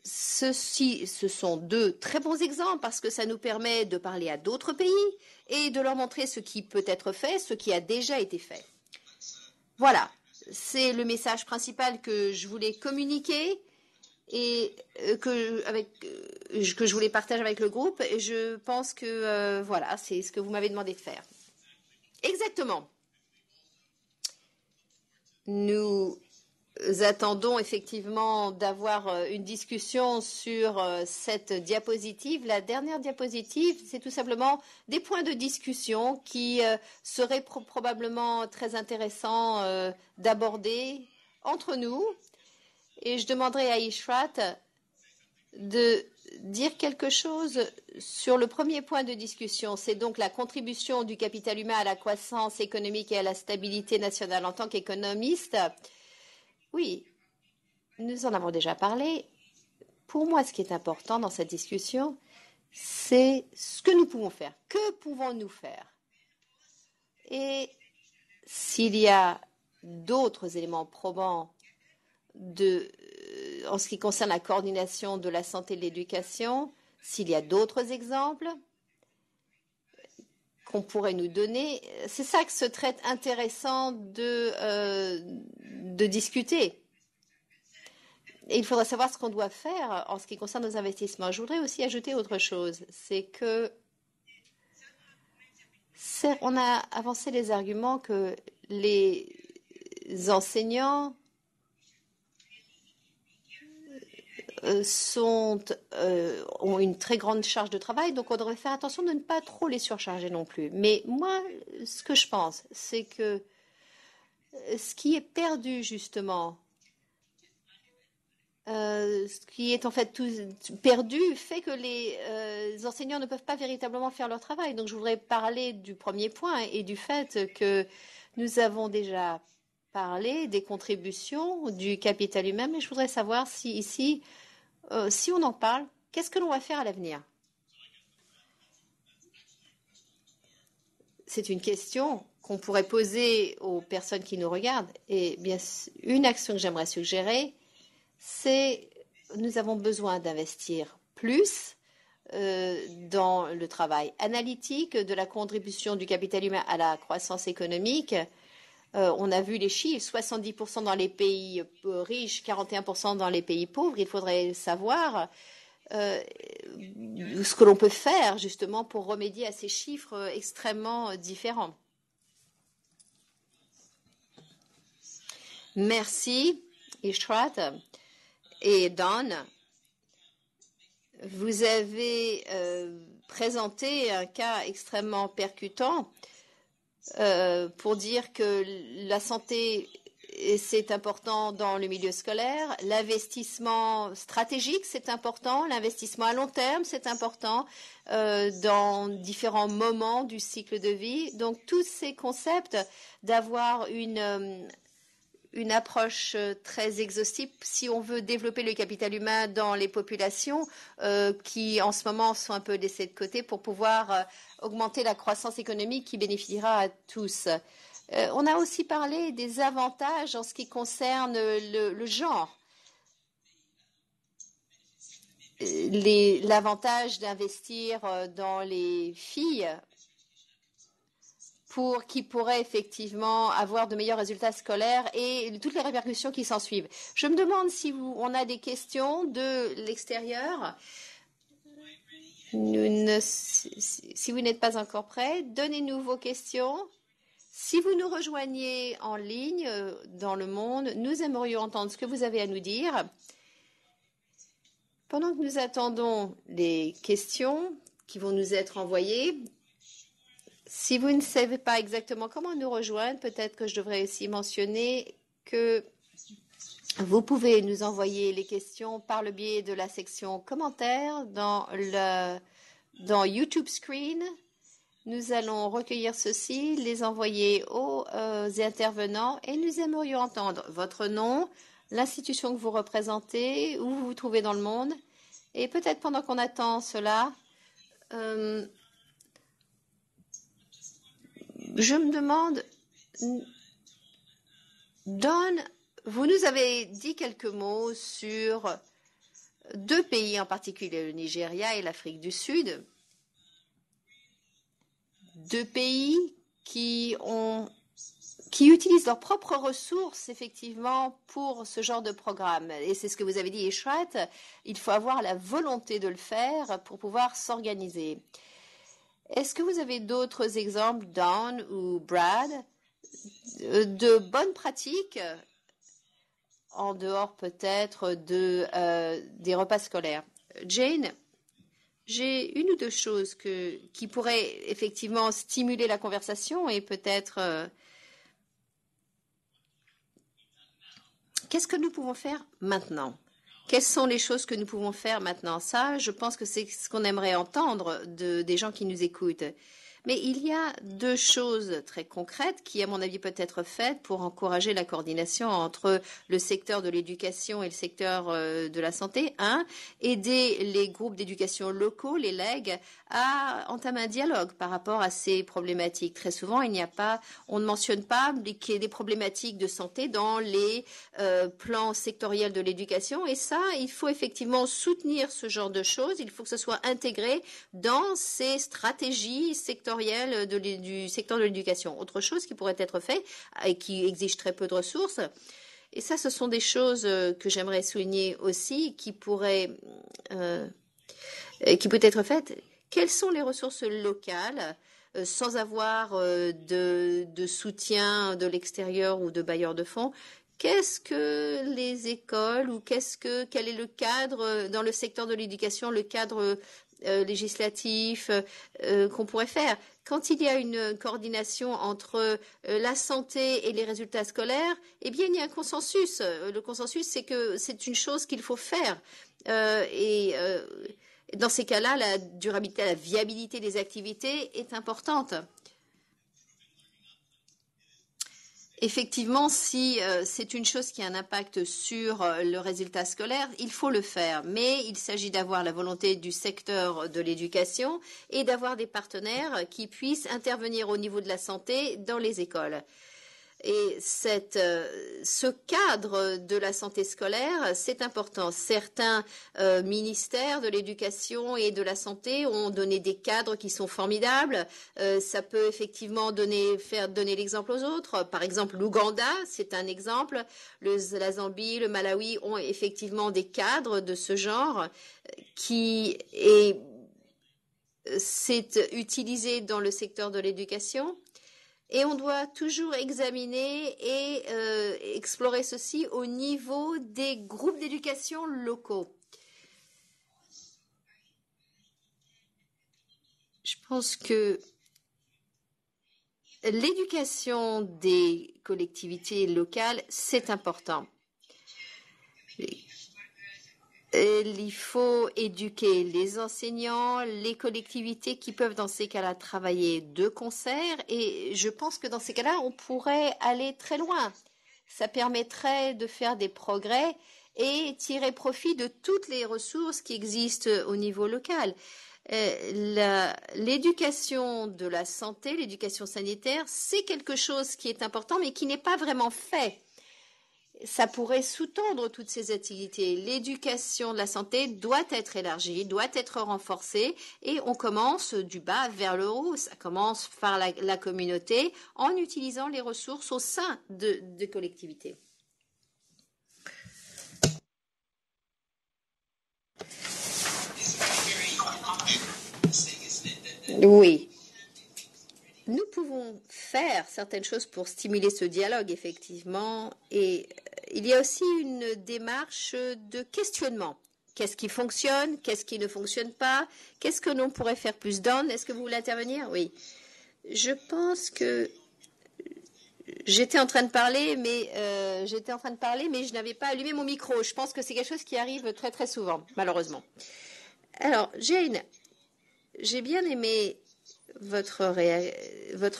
Ce sont 2 très bons exemples parce que ça nous permet de parler à d'autres pays et de leur montrer ce qui peut être fait, ce qui a déjà été fait. Voilà. C'est le message principal que je voulais communiquer et que je voulais partager avec le groupe. Et je pense que voilà, c'est ce que vous m'avez demandé de faire. Exactement. Nous attendons effectivement d'avoir une discussion sur cette diapositive. La dernière diapositive, c'est tout simplement des points de discussion qui seraient probablement très intéressants d'aborder entre nous. Et je demanderai à Ishrat de dire quelque chose sur le premier point de discussion. C'est donc la contribution du capital humain à la croissance économique et à la stabilité nationale. En tant qu'économiste, oui, nous en avons déjà parlé. Pour moi, ce qui est important dans cette discussion, c'est ce que nous pouvons faire. Que pouvons-nous faire? Et s'il y a d'autres éléments probants en ce qui concerne la coordination de la santé et de l'éducation, s'il y a d'autres exemples qu'on pourrait nous donner, c'est ça que ce serait intéressant de discuter. Et il faudra savoir ce qu'on doit faire en ce qui concerne nos investissements. Je voudrais aussi ajouter autre chose, c'est que on a avancé les arguments que les enseignants ont une très grande charge de travail, donc on devrait faire attention de ne pas trop les surcharger non plus. Mais moi, ce que je pense, c'est que ce qui est perdu justement, ce qui est en fait tout perdu, fait que les enseignants ne peuvent pas véritablement faire leur travail. Donc je voudrais parler du premier point et du fait que nous avons déjà parlé des contributions du capital humain, mais je voudrais savoir si ici, si on en parle, qu'est-ce que l'on va faire à l'avenir? C'est une question qu'on pourrait poser aux personnes qui nous regardent. Et bien, une action que j'aimerais suggérer, c'est nous avons besoin d'investir plus dans le travail analytique de la contribution du capital humain à la croissance économique. On a vu les chiffres, 70% dans les pays riches, 41% dans les pays pauvres. Il faudrait savoir ce que l'on peut faire justement pour remédier à ces chiffres extrêmement différents. Merci, Ishrat et Don. Vous avez présenté un cas extrêmement percutant pour dire que la santé, c'est important dans le milieu scolaire, l'investissement stratégique, c'est important, l'investissement à long terme, c'est important dans différents moments du cycle de vie. Donc, tous ces concepts d'avoir une une approche très exhaustive si on veut développer le capital humain dans les populations qui en ce moment sont un peu laissées de côté pour pouvoir augmenter la croissance économique qui bénéficiera à tous. On a aussi parlé des avantages en ce qui concerne le genre. L'avantage d'investir dans les filles qui pourraient effectivement avoir de meilleurs résultats scolaires et toutes les répercussions qui s'en suivent. Je me demande si on a des questions de l'extérieur. Si vous n'êtes pas encore prêts, donnez-nous vos questions. Si vous nous rejoignez en ligne dans le monde, nous aimerions entendre ce que vous avez à nous dire. Pendant que nous attendons les questions qui vont nous être envoyées, si vous ne savez pas exactement comment nous rejoindre, peut-être que je devrais aussi mentionner que vous pouvez nous envoyer les questions par le biais de la section commentaires dans YouTube Screen. Nous allons recueillir ceci, les envoyer aux intervenants et nous aimerions entendre votre nom, l'institution que vous représentez, où vous vous trouvez dans le monde. Et peut-être pendant qu'on attend cela, je me demande, Don, vous nous avez dit quelques mots sur deux pays en particulier, le Nigeria et l'Afrique du Sud. Deux pays qui utilisent leurs propres ressources, effectivement, pour ce genre de programme. Et c'est ce que vous avez dit, Ishrat, il faut avoir la volonté de le faire pour pouvoir s'organiser. Est-ce que vous avez d'autres exemples, Don ou Brad, de bonnes pratiques, en dehors peut-être des repas scolaires? Jane, j'ai une ou deux choses qui pourraient effectivement stimuler la conversation et peut-être... Qu'est-ce que nous pouvons faire maintenant? Quelles sont les choses que nous pouvons faire maintenant? Ça, je pense que c'est ce qu'on aimerait entendre des gens qui nous écoutent. Mais il y a deux choses très concrètes qui, à mon avis, peuvent être faites pour encourager la coordination entre le secteur de l'éducation et le secteur de la santé. Aider les groupes d'éducation locaux, les LEG, à entamer un dialogue par rapport à ces problématiques. Très souvent, on ne mentionne pas qu'il y ait des problématiques de santé dans les plans sectoriels de l'éducation. Et ça, il faut effectivement soutenir ce genre de choses. Il faut que ce soit intégré dans ces stratégies sectorielles du secteur de l'éducation. Autre chose qui pourrait être fait et qui exige très peu de ressources, et ça, ce sont des choses que j'aimerais souligner aussi, qui pourraient être faites. Quelles sont les ressources locales sans avoir de soutien de l'extérieur ou de bailleurs de fonds? Qu'est-ce que les écoles ou quel est le cadre dans le secteur de l'éducation, le cadre législatif qu'on pourrait faire? Quand il y a une coordination entre la santé et les résultats scolaires, eh bien, il y a un consensus. Le consensus, c'est que c'est une chose qu'il faut faire. Dans ces cas-là, la durabilité, la viabilité des activités est importante. Effectivement, si c'est une chose qui a un impact sur le résultat scolaire, il faut le faire. Mais il s'agit d'avoir la volonté du secteur de l'éducation et d'avoir des partenaires qui puissent intervenir au niveau de la santé dans les écoles. Et ce cadre de la santé scolaire, c'est important. Certains ministères de l'éducation et de la santé ont donné des cadres qui sont formidables. Ça peut effectivement faire donner l'exemple aux autres. Par exemple, l'Ouganda, c'est un exemple. La Zambie, le Malawi ont effectivement des cadres de ce genre c'est utilisé dans le secteur de l'éducation. Et on doit toujours examiner et explorer ceci au niveau des groupes d'éducation locaux. Je pense que l'éducation des collectivités locales, c'est important. Il faut éduquer les enseignants, les collectivités qui peuvent dans ces cas-là travailler de concert, et je pense que dans ces cas-là, on pourrait aller très loin. Ça permettrait de faire des progrès et tirer profit de toutes les ressources qui existent au niveau local. L'éducation de la santé, l'éducation sanitaire, c'est quelque chose qui est important, mais qui n'est pas vraiment fait. Ça pourrait sous-tendre toutes ces activités. L'éducation de la santé doit être élargie, doit être renforcée, et on commence du bas vers le haut. Ça commence par la communauté en utilisant les ressources au sein de collectivités. Oui. Nous pouvons faire certaines choses pour stimuler ce dialogue, effectivement, et il y a aussi une démarche de questionnement. Qu'est-ce qui fonctionne? Qu'est-ce qui ne fonctionne pas? Qu'est-ce que l'on pourrait faire plus d'on? Est-ce que vous voulez intervenir? Oui. Je pense que j'étais en train de parler, mais je n'avais pas allumé mon micro. Je pense que c'est quelque chose qui arrive très très souvent, malheureusement. Alors, Jane, j'ai bien aimé votre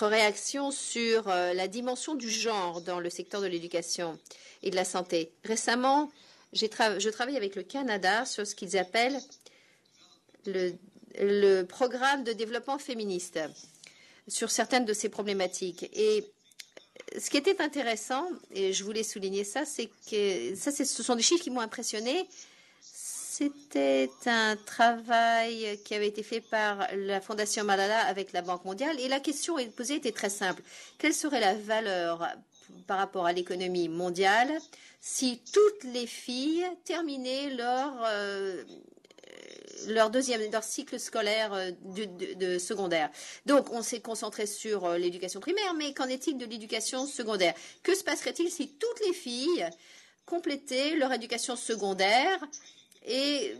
réaction sur la dimension du genre dans le secteur de l'éducation et de la santé. Récemment, je travaille avec le Canada sur ce qu'ils appellent le programme de développement féministe sur certaines de ces problématiques. Et ce qui était intéressant, et je voulais souligner ça, c'est que ce sont des chiffres qui m'ont impressionné. C'était un travail qui avait été fait par la Fondation Malala avec la Banque mondiale. Et la question posée était très simple. Quelle serait la valeur par rapport à l'économie mondiale si toutes les filles terminaient leur cycle scolaire de secondaire? Donc, on s'est concentré sur l'éducation primaire, mais qu'en est-il de l'éducation secondaire? Que se passerait-il si toutes les filles complétaient leur éducation secondaire? Et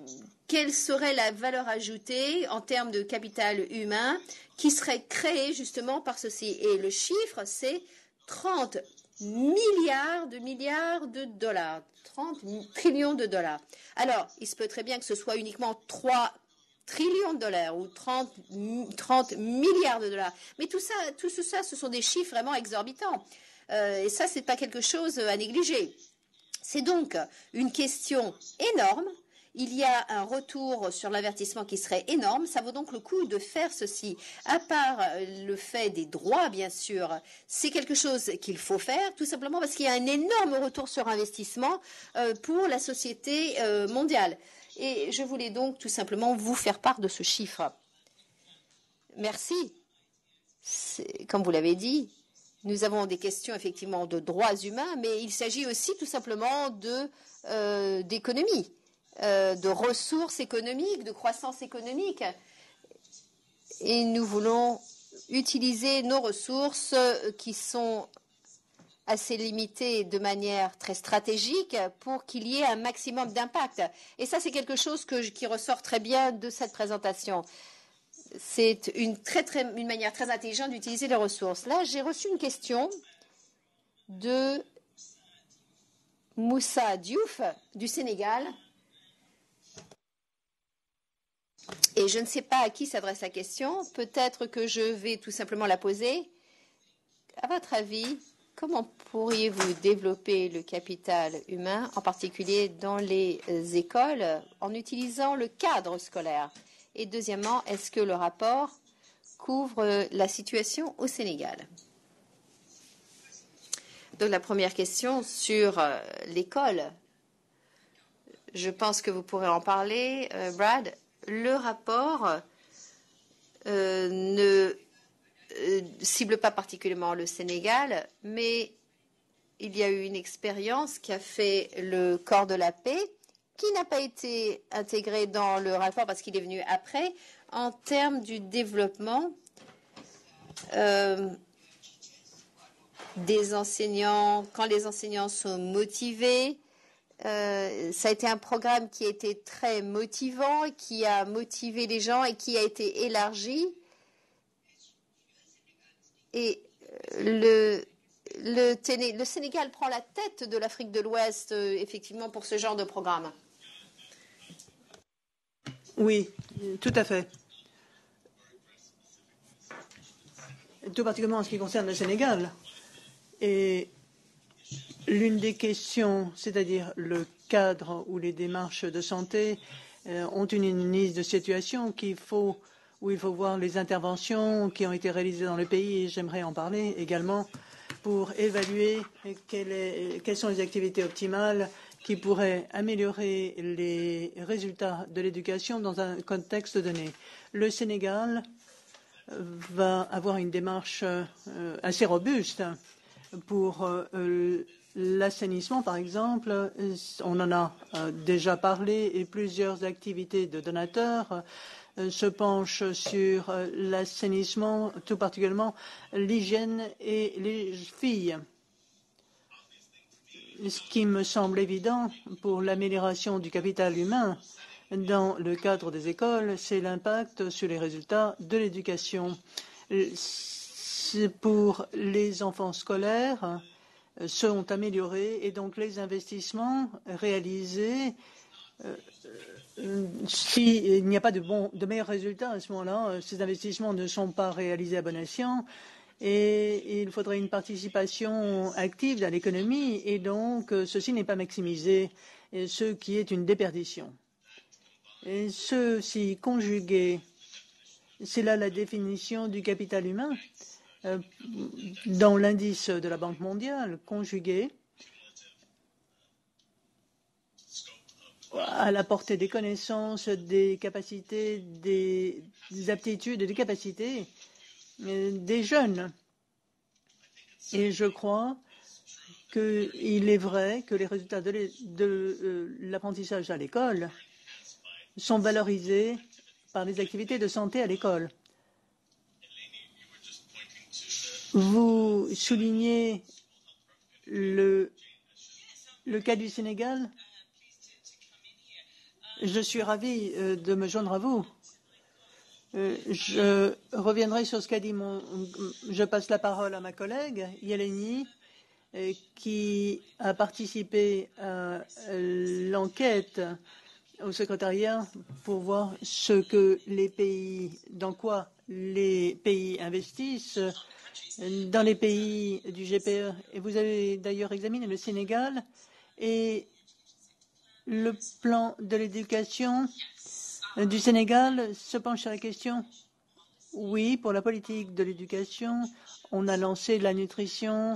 quelle serait la valeur ajoutée en termes de capital humain qui serait créée justement par ceci? Et le chiffre, c'est 30 milliards de dollars, 30 trillions de dollars. Alors, il se peut très bien que ce soit uniquement 3 trillions de dollars ou 30 milliards de dollars. Mais tout ça, ce sont des chiffres vraiment exorbitants. Et ça, ce n'est pas quelque chose à négliger. C'est donc une question énorme. Il y a un retour sur l'avertissement qui serait énorme. Ça vaut donc le coup de faire ceci. À part le fait des droits, bien sûr, c'est quelque chose qu'il faut faire, tout simplement parce qu'il y a un énorme retour sur investissement pour la société mondiale. Et je voulais donc tout simplement vous faire part de ce chiffre. Merci. Comme vous l'avez dit, nous avons des questions effectivement de droits humains, mais il s'agit aussi tout simplement d'économie. De ressources économiques, de croissance économique. Et nous voulons utiliser nos ressources qui sont assez limitées de manière très stratégique pour qu'il y ait un maximum d'impact. Et ça, c'est quelque chose qui ressort très bien de cette présentation. C'est une manière très intelligente d'utiliser les ressources. Là, j'ai reçu une question de Moussa Diouf du Sénégal. Et je ne sais pas à qui s'adresse la question. Peut-être que je vais tout simplement la poser. À votre avis, comment pourriez-vous développer le capital humain, en particulier dans les écoles, en utilisant le cadre scolaire? Et deuxièmement, est-ce que le rapport couvre la situation au Sénégal? Donc la première question sur l'école. Je pense que vous pourrez en parler, Brad. Le rapport ne cible pas particulièrement le Sénégal, mais il y a eu une expérience qui a fait le corps de la paix, qui n'a pas été intégré dans le rapport parce qu'il est venu après, en termes du développement des enseignants, quand les enseignants sont motivés. Ça a été un programme qui a été très motivant, qui a motivé les gens et qui a été élargi. Et le Sénégal prend la tête de l'Afrique de l'Ouest, effectivement, pour ce genre de programme. Oui, tout à fait. Tout particulièrement en ce qui concerne le Sénégal. Et L'une des questions, c'est-à-dire le cadre où les démarches de santé ont une analyse de situation où il faut voir les interventions qui ont été réalisées dans le pays, et j'aimerais en parler également pour évaluer quelles sont les activités optimales qui pourraient améliorer les résultats de l'éducation dans un contexte donné. Le Sénégal va avoir une démarche assez robuste pour l'assainissement, par exemple. On en a déjà parlé et plusieurs activités de donateurs se penchent sur l'assainissement, tout particulièrement l'hygiène et les filles. Ce qui me semble évident pour l'amélioration du capital humain dans le cadre des écoles, c'est l'impact sur les résultats de l'éducation. Pour les enfants scolaires sont améliorés et donc les investissements réalisés, s'il n'y a pas de meilleurs résultats à ce moment-là, ces investissements ne sont pas réalisés à bon escient et il faudrait une participation active dans l'économie et donc ceci n'est pas maximisé, ce qui est une déperdition. Et ceci conjugué, c'est là la définition du capital humain dans l'indice de la Banque mondiale, conjugué à la portée des connaissances, des capacités, des aptitudes et des capacités des jeunes. Et je crois qu'il est vrai que les résultats de l'apprentissage à l'école sont valorisés par les activités de santé à l'école. Vous soulignez le cas du Sénégal. Je suis ravi de me joindre à vous. Je reviendrai sur ce qu'a dit je passe la parole à ma collègue, Yeleni, qui a participé à l'enquête au secrétariat pour voir ce que les pays, dans quoi les pays investissent dans les pays du GPE. Et vous avez d'ailleurs examiné le Sénégal et le plan de l'éducation du Sénégal se penche sur la question. Oui, pour la politique de l'éducation, on a lancé la nutrition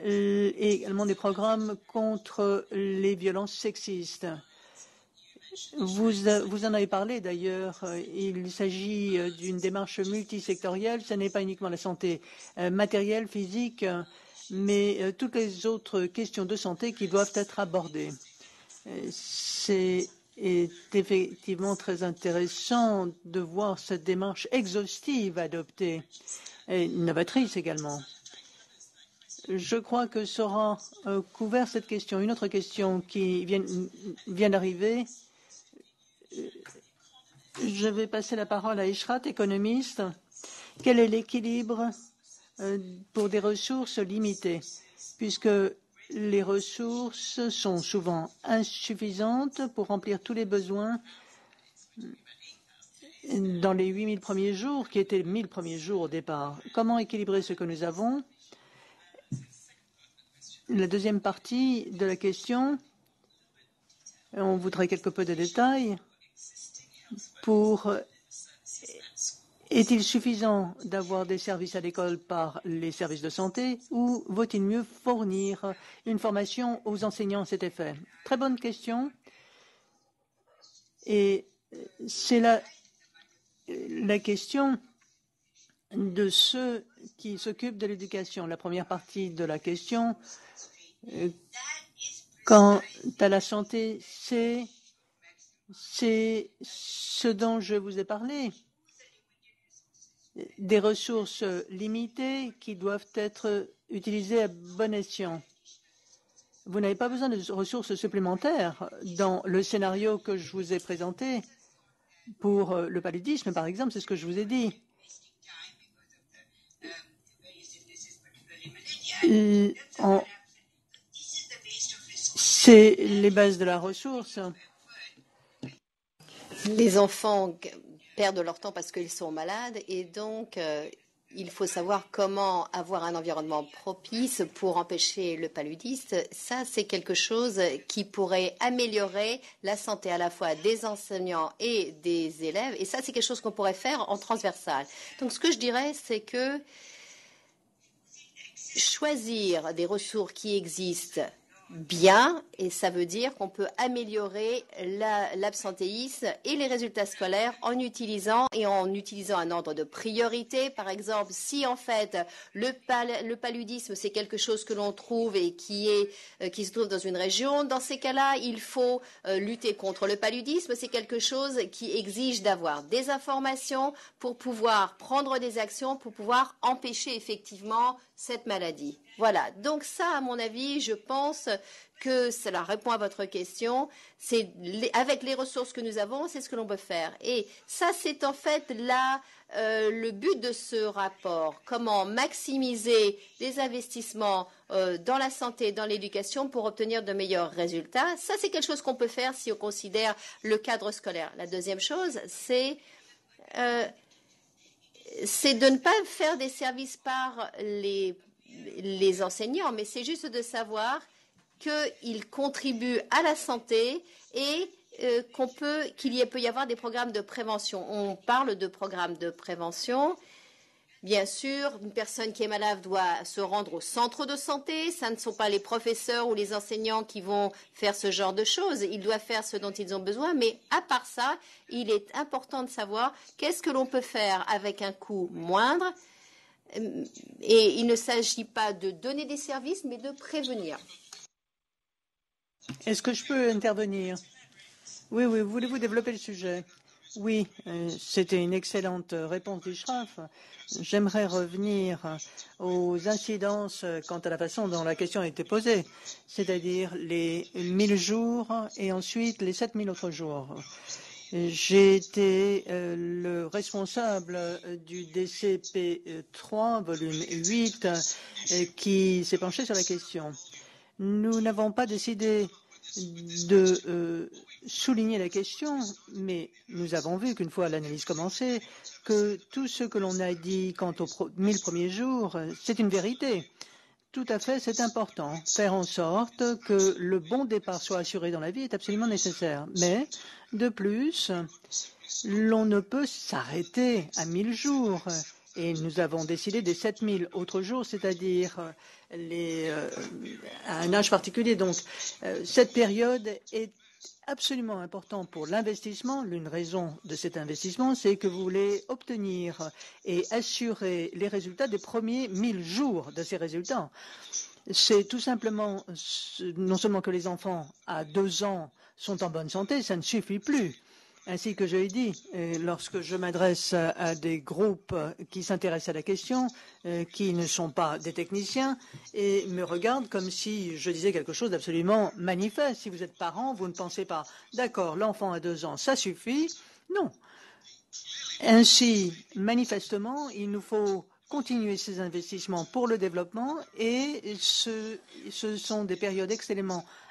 et également des programmes contre les violences sexistes. Vous en avez parlé d'ailleurs. Il s'agit d'une démarche multisectorielle. Ce n'est pas uniquement la santé matérielle, physique, mais toutes les autres questions de santé qui doivent être abordées. C'est effectivement très intéressant de voir cette démarche exhaustive adoptée et novatrice également. Je crois que sera couvert cette question. Une autre question qui vient d'arriver. Je vais passer la parole à Ishrat, économiste. Quel est l'équilibre pour des ressources limitées, puisque les ressources sont souvent insuffisantes pour remplir tous les besoins dans les 8000 premiers jours, qui étaient 1000 premiers jours au départ. Comment équilibrer ce que nous avons? La deuxième partie de la question, on voudrait quelque peu de détails. Est-il suffisant d'avoir des services à l'école par les services de santé ou vaut-il mieux fournir une formation aux enseignants à cet effet? Très bonne question. Et c'est la question de ceux qui s'occupent de l'éducation. La première partie de la question, quant à la santé, c'est ce dont je vous ai parlé. Des ressources limitées qui doivent être utilisées à bon escient. Vous n'avez pas besoin de ressources supplémentaires dans le scénario que je vous ai présenté. Pour le paludisme, par exemple, c'est ce que je vous ai dit. C'est les bases de la ressource. Les enfants perdent leur temps parce qu'ils sont malades et donc il faut savoir comment avoir un environnement propice pour empêcher le paludisme. Ça, c'est quelque chose qui pourrait améliorer la santé à la fois des enseignants et des élèves. Et ça, c'est quelque chose qu'on pourrait faire en transversal. Donc, ce que je dirais, c'est que choisir des ressources qui existent bien, et ça veut dire qu'on peut améliorer l'absentéisme et les résultats scolaires en utilisant un ordre de priorité. Par exemple, si en fait le paludisme c'est quelque chose que l'on trouve et qui se trouve dans une région, dans ces cas-là, il faut lutter contre le paludisme. C'est quelque chose qui exige d'avoir des informations pour pouvoir prendre des actions, pour pouvoir empêcher effectivement cette maladie. Voilà, donc ça, à mon avis, je pense que cela répond à votre question. Avec les ressources que nous avons, c'est ce que l'on peut faire. Et ça, c'est en fait le but de ce rapport. Comment maximiser les investissements dans la santé, dans l'éducation pour obtenir de meilleurs résultats. Ça, c'est quelque chose qu'on peut faire si on considère le cadre scolaire. La deuxième chose, c'est de ne pas faire des services par les enseignants, mais c'est juste de savoir qu'ils contribuent à la santé et qu'il peut y avoir des programmes de prévention. On parle de programmes de prévention. Bien sûr, une personne qui est malade doit se rendre au centre de santé. Ce ne sont pas les professeurs ou les enseignants qui vont faire ce genre de choses. Ils doivent faire ce dont ils ont besoin. Mais à part ça, il est important de savoir qu'est-ce que l'on peut faire avec un coût moindre. Et il ne s'agit pas de donner des services, mais de prévenir. Est-ce que je peux intervenir? Oui, voulez-vous développer le sujet? Oui, c'était une excellente réponse d'Ishraf. J'aimerais revenir aux incidences quant à la façon dont la question a été posée, c'est-à-dire les 1000 jours et ensuite les 7000 autres jours. J'ai été le responsable du DCP3, volume 8, qui s'est penché sur la question. Nous n'avons pas décidé de souligner la question, mais nous avons vu qu'une fois l'analyse commencée, que tout ce que l'on a dit quant aux 1000 premiers jours, c'est une vérité. Tout à fait, c'est important. Faire en sorte que le bon départ soit assuré dans la vie est absolument nécessaire. Mais, de plus, l'on ne peut s'arrêter à 1000 jours. Et nous avons décidé des 7000 autres jours, c'est-à-dire à un âge particulier. Donc, cette période est absolument importante pour l'investissement. L'une raison de cet investissement, c'est que vous voulez obtenir et assurer les résultats des premiers 1000 jours de ces résultats. C'est tout simplement, non seulement que les enfants à 2 ans sont en bonne santé, ça ne suffit plus. Ainsi que je l'ai dit, lorsque je m'adresse à des groupes qui s'intéressent à la question, qui ne sont pas des techniciens, et me regardent comme si je disais quelque chose d'absolument manifeste. Si vous êtes parent, vous ne pensez pas, d'accord, l'enfant à 2 ans, ça suffit. Non. Ainsi, manifestement, il nous faut continuer ces investissements pour le développement, et ce sont des périodes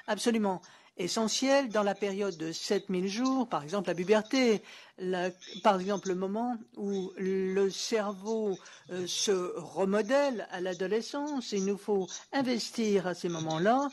absolument essentiel dans la période de 7000 jours, par exemple la puberté, par exemple le moment où le cerveau se remodèle à l'adolescence. Il nous faut investir à ces moments-là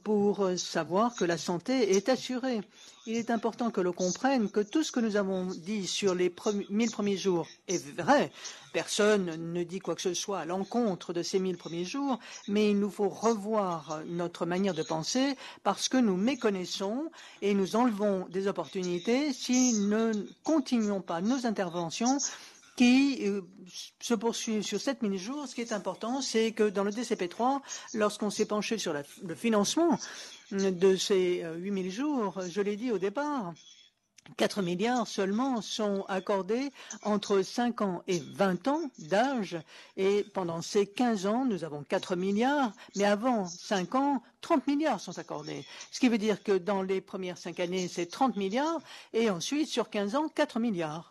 pour savoir que la santé est assurée. Il est important que l'on comprenne que tout ce que nous avons dit sur les 1000 premiers jours est vrai. Personne ne dit quoi que ce soit à l'encontre de ces 1000 premiers jours, mais il nous faut revoir notre manière de penser parce que nous méconnaissons et nous enlevons des opportunités si nous ne continuons pas nos interventions qui se poursuivent sur 7000 jours. Ce qui est important, c'est que dans le DCP3, lorsqu'on s'est penché sur le financement de ces 8000 jours, je l'ai dit au départ, 4 milliards seulement sont accordés entre 5 ans et 20 ans d'âge. Et pendant ces 15 ans, nous avons 4 milliards, mais avant 5 ans, 30 milliards sont accordés. Ce qui veut dire que dans les premières 5 années, c'est 30 milliards, et ensuite, sur 15 ans, 4 milliards.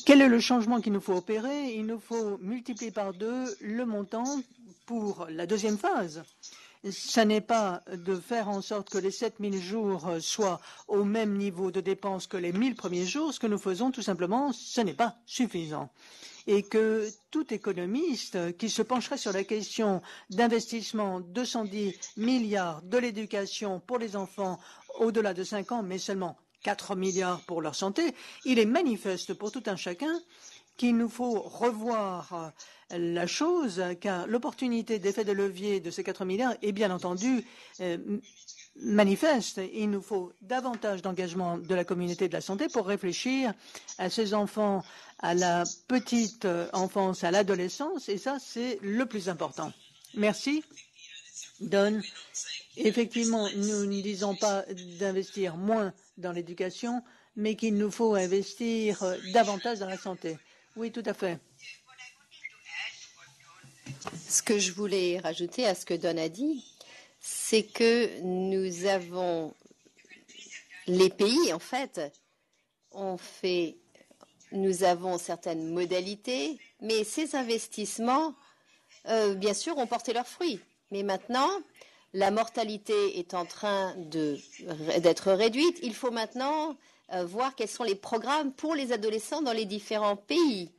Quel est le changement qu'il nous faut opérer? Il nous faut multiplier par 2 le montant pour la deuxième phase. Ce n'est pas de faire en sorte que les 7000 jours soient au même niveau de dépenses que les 1000 premiers jours. Ce que nous faisons, tout simplement, ce n'est pas suffisant. et que tout économiste qui se pencherait sur la question d'investissement 210 milliards de l'éducation pour les enfants au-delà de 5 ans, mais seulement 4 milliards pour leur santé, il est manifeste pour tout un chacun qu'il nous faut revoir la chose, car l'opportunité d'effet de levier de ces 4 milliards est bien entendu manifeste. Il nous faut davantage d'engagement de la communauté de la santé pour réfléchir à ces enfants, à la petite enfance, à l'adolescence, et ça, c'est le plus important. Merci. Don, effectivement, nous ne disons pas d'investir moins dans l'éducation, mais qu'il nous faut investir davantage dans la santé. Oui, tout à fait. Ce que je voulais rajouter à ce que Don a dit, c'est que nous avons, les pays en fait, nous avons certaines modalités, mais ces investissements, bien sûr, ont porté leurs fruits. Mais maintenant, la mortalité est en train d'être réduite. Il faut maintenant voir quels sont les programmes pour les adolescents dans les différents pays.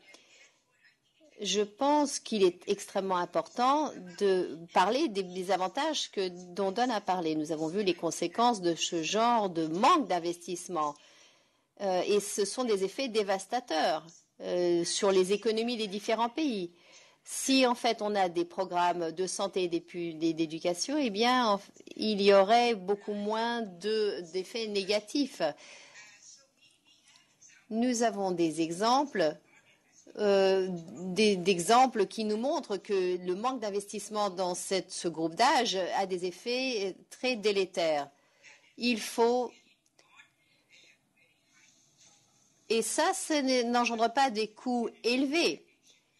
Je pense qu'il est extrêmement important de parler des avantages dont Don a parlé. Nous avons vu les conséquences de ce genre de manque d'investissement. Et ce sont des effets dévastateurs sur les économies des différents pays. Si en fait on a des programmes de santé et d'éducation, eh bien il y aurait beaucoup moins d'effets négatifs. Nous avons des exemples d'exemples qui nous montrent que le manque d'investissement dans ce groupe d'âge a des effets très délétères. Il faut... Et ça n'engendre pas des coûts élevés.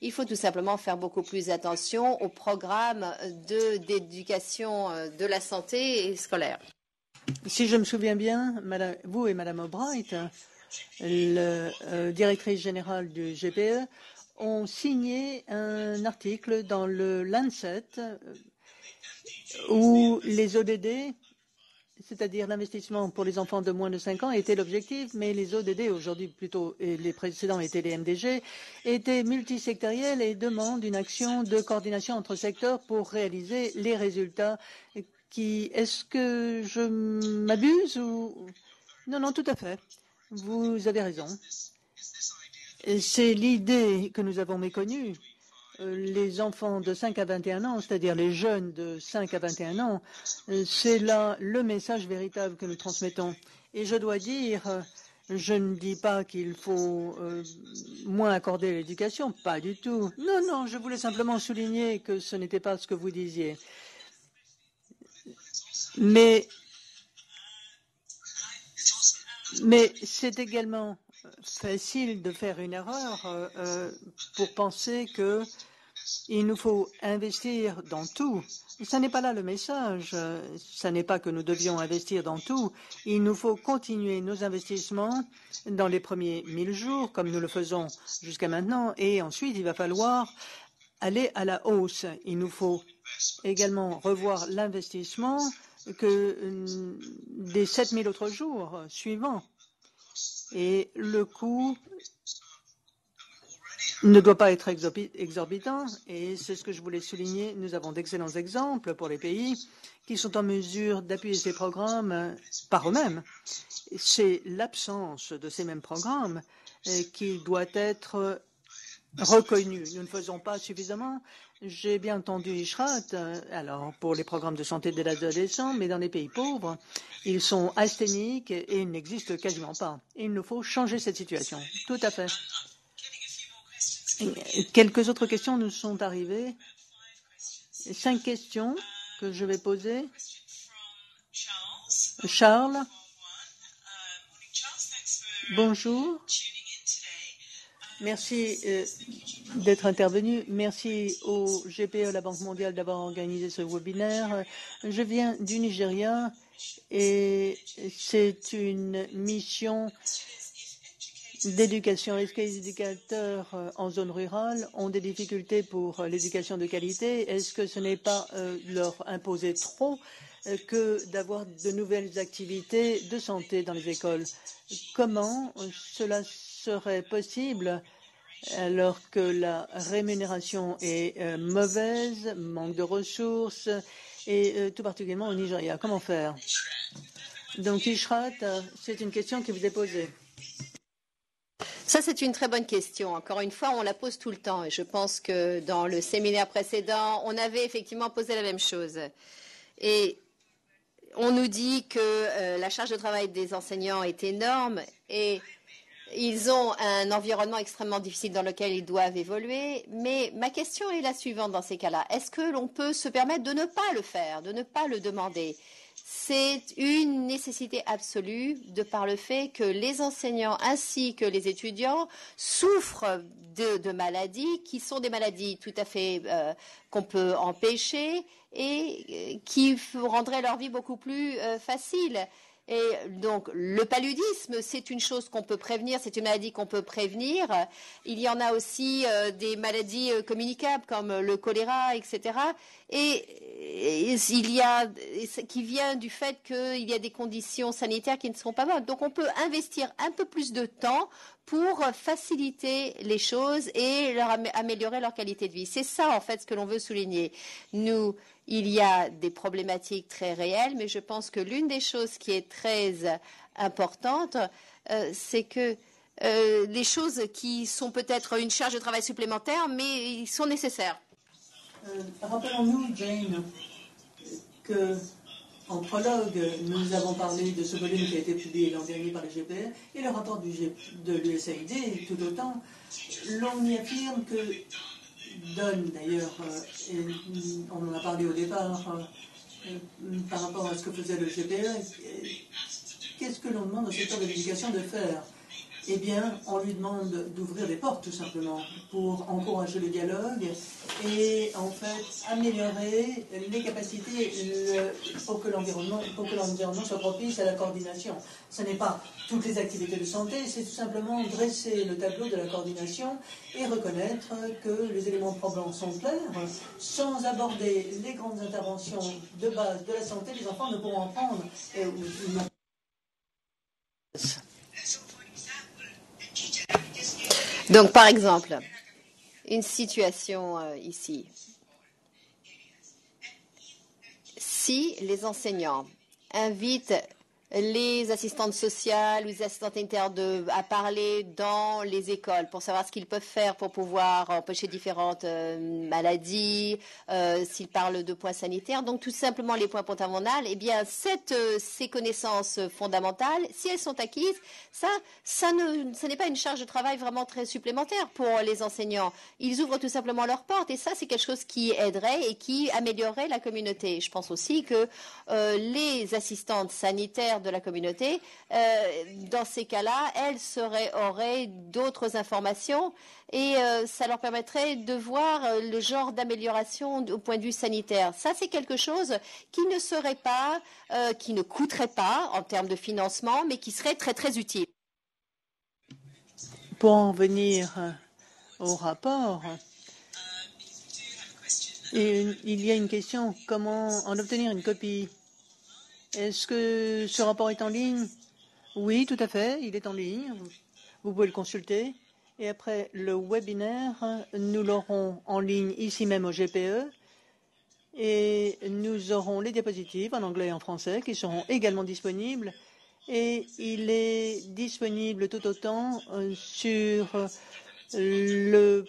Il faut tout simplement faire beaucoup plus attention aux programmes d'éducation de la santé scolaire. Si je me souviens bien, vous et Madame Albright, le directrice générale du GPE, ont signé un article dans le Lancet où les ODD, c'est-à-dire l'investissement pour les enfants de moins de 5 ans, était l'objectif, mais les ODD, aujourd'hui plutôt, et les précédents étaient les MDG, étaient multisectoriels et demandent une action de coordination entre secteurs pour réaliser les résultats. Est-ce que je m'abuse ou... Non, non, tout à fait. Vous avez raison. C'est l'idée que nous avons méconnue. Les enfants de 5 à 21 ans, c'est-à-dire les jeunes de 5 à 21 ans, c'est là le message véritable que nous transmettons. Et je dois dire, je ne dis pas qu'il faut moins accorder l'éducation, pas du tout. Non, non, je voulais simplement souligner que ce n'était pas ce que vous disiez. Mais c'est également facile de faire une erreur pour penser qu'il nous faut investir dans tout. Ce n'est pas là le message. Ce n'est pas que nous devions investir dans tout. Il nous faut continuer nos investissements dans les premiers 1000 jours, comme nous le faisons jusqu'à maintenant, et ensuite il va falloir aller à la hausse. Il nous faut également revoir l'investissement des 7000 autres jours suivants. Et le coût ne doit pas être exorbitant. Et c'est ce que je voulais souligner. Nous avons d'excellents exemples pour les pays qui sont en mesure d'appuyer ces programmes par eux-mêmes. C'est l'absence de ces mêmes programmes qui doit être reconnue. Nous ne faisons pas suffisamment. J'ai bien entendu Ishrat, alors pour les programmes de santé de l'adolescent, mais dans les pays pauvres, ils sont asthéniques et ils n'existent quasiment pas. Il nous faut changer cette situation. Tout à fait. Quelques autres questions nous sont arrivées. 5 questions que je vais poser. Charles. Bonjour. Merci d'être intervenu. Merci au GPE, la Banque mondiale, d'avoir organisé ce webinaire. Je viens du Nigeria et c'est une mission d'éducation. Est-ce que les éducateurs en zone rurale ont des difficultés pour l'éducation de qualité? Est-ce que ce n'est pas leur imposer trop que d'avoir de nouvelles activités de santé dans les écoles? Comment cela serait possible alors que la rémunération est mauvaise, manque de ressources, et tout particulièrement au Nigeria. Comment faire? Donc, Ishrat, c'est une question qui vous est posée. Ça, c'est une très bonne question. Encore une fois, on la pose tout le temps. Et je pense que dans le séminaire précédent, on avait effectivement posé la même chose. Et on nous dit que la charge de travail des enseignants est énorme et ils ont un environnement extrêmement difficile dans lequel ils doivent évoluer. Mais ma question est la suivante dans ces cas-là. Est-ce que l'on peut se permettre de ne pas le faire, de ne pas le demander? C'est une nécessité absolue de par le fait que les enseignants ainsi que les étudiants souffrent de maladies qui sont des maladies tout à fait qu'on peut empêcher et qui rendraient leur vie beaucoup plus facile. Et donc, le paludisme, c'est une chose qu'on peut prévenir, c'est une maladie qu'on peut prévenir. Il y en a aussi des maladies communicables comme le choléra, etc. Et il y a qui vient du fait qu'il y a des conditions sanitaires qui ne seront pas bonnes. Donc, on peut investir un peu plus de temps pour faciliter les choses et améliorer leur qualité de vie. C'est ça, en fait, ce que l'on veut souligner. Il y a des problématiques très réelles, mais je pense que l'une des choses qui est très importante, c'est que les choses qui sont peut-être une charge de travail supplémentaire, mais ils sont nécessaires. Rappelons-nous, Jane, qu'en prologue, nous avons parlé de ce volume qui a été publié l'an dernier par le GPE et le rapport de l'USAID, tout autant. L'on y affirme que donne d'ailleurs, et on en a parlé au départ par rapport à ce que faisait le GPE, qu'est-ce que l'on demande au secteur de l'éducation de faire? Eh bien, on lui demande d'ouvrir des portes, tout simplement, pour encourager le dialogue et, en fait, améliorer les capacités pour que l'environnement soit propice à la coordination. Ce n'est pas toutes les activités de santé, c'est tout simplement dresser le tableau de la coordination et reconnaître que les éléments probants sont clairs. Sans aborder les grandes interventions de base de la santé, les enfants ne pourront en prendre. Donc, par exemple, une situation ici. Si les enseignants invitent les assistantes sociales ou les assistantes internes à parler dans les écoles pour savoir ce qu'ils peuvent faire pour pouvoir empêcher différentes maladies, s'ils parlent de points sanitaires, donc tout simplement les points fondamentaux, eh bien ces connaissances fondamentales, si elles sont acquises, ce n'est pas une charge de travail vraiment très supplémentaire pour les enseignants. Ils ouvrent tout simplement leurs portes et ça c'est quelque chose qui aiderait et qui améliorerait la communauté. Je pense aussi que les assistantes sanitaires de la communauté, dans ces cas-là, elles auraient d'autres informations et ça leur permettrait de voir le genre d'amélioration au point de vue sanitaire. Ça, c'est quelque chose qui ne serait pas, qui ne coûterait pas en termes de financement, mais qui serait très, très utile. Pour en venir au rapport, il y a une question, comment en obtenir une copie? Est-ce que ce rapport est en ligne? Oui, tout à fait, il est en ligne. Vous pouvez le consulter. Et après le webinaire, nous l'aurons en ligne ici même au GPE. Et nous aurons les diapositives en anglais et en français qui seront également disponibles. Et il est disponible tout autant sur le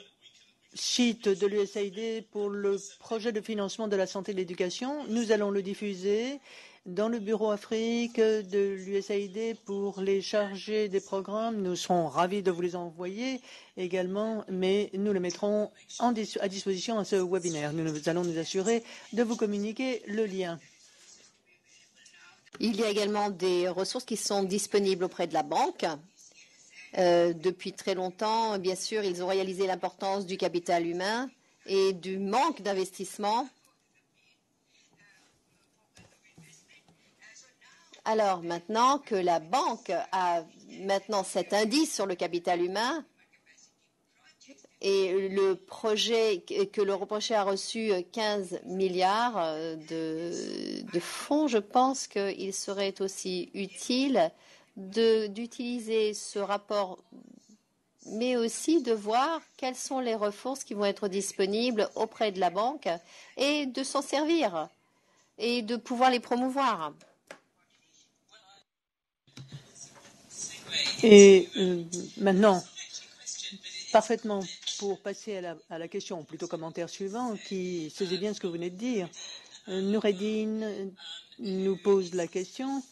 site de l'USAID pour le projet de financement de la santé et de l'éducation. Nous allons le diffuser dans le bureau Afrique de l'USAID pour les chargés des programmes. Nous serons ravis de vous les envoyer également, mais nous le mettrons à disposition à ce webinaire. Nous allons nous assurer de vous communiquer le lien. Il y a également des ressources qui sont disponibles auprès de la banque. Depuis très longtemps, bien sûr, ils ont réalisé l'importance du capital humain et du manque d'investissement. Alors maintenant que la banque a maintenant cet indice sur le capital humain et le projet que le projet a reçu 15 milliards de fonds, je pense qu'il serait aussi utile d'utiliser ce rapport mais aussi de voir quelles sont les ressources qui vont être disponibles auprès de la banque et de s'en servir et de pouvoir les promouvoir. Et maintenant, parfaitement, pour passer à la question, plutôt commentaire suivant, qui saisit bien ce que vous venez de dire, Noureddin nous pose la question,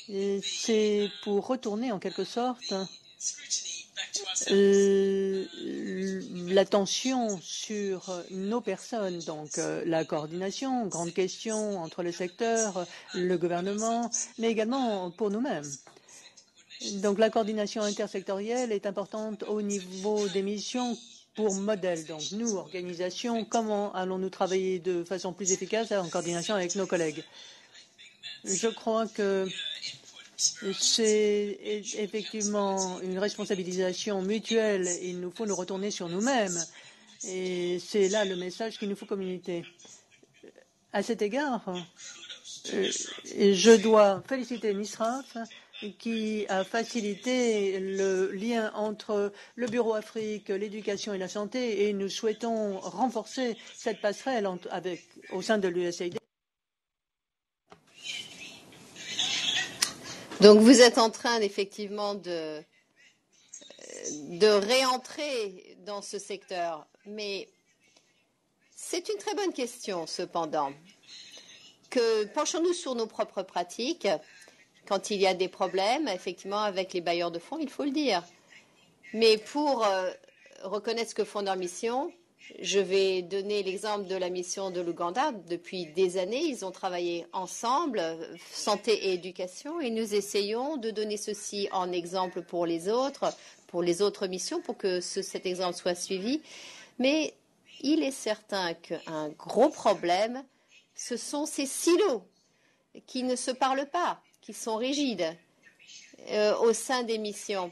c'est pour retourner en quelque sorte l'attention sur nos personnes, donc la coordination, grande question entre le secteur, le gouvernement, mais également pour nous-mêmes. Donc la coordination intersectorielle est importante au niveau des missions pour modèle. Donc nous, organisation, comment allons-nous travailler de façon plus efficace en coordination avec nos collègues? Je crois que c'est effectivement une responsabilisation mutuelle. Il nous faut nous retourner sur nous-mêmes. Et c'est là le message qu'il nous faut communiquer. À cet égard, je dois féliciter Misraf qui a facilité le lien entre le Bureau Afrique, l'éducation et la santé, et nous souhaitons renforcer cette passerelle au sein de l'USAID. Donc vous êtes en train effectivement de réentrer dans ce secteur, mais c'est une très bonne question cependant. Penchons-nous sur nos propres pratiques. Quand il y a des problèmes, effectivement, avec les bailleurs de fonds, il faut le dire. Mais pour reconnaître ce que font leurs missions, je vais donner l'exemple de la mission de l'Ouganda. Depuis des années, ils ont travaillé ensemble, santé et éducation, et nous essayons de donner ceci en exemple pour les autres missions, pour que cet exemple soit suivi. Mais il est certain qu'un gros problème, ce sont ces silos qui ne se parlent pas, qui sont rigides au sein des missions.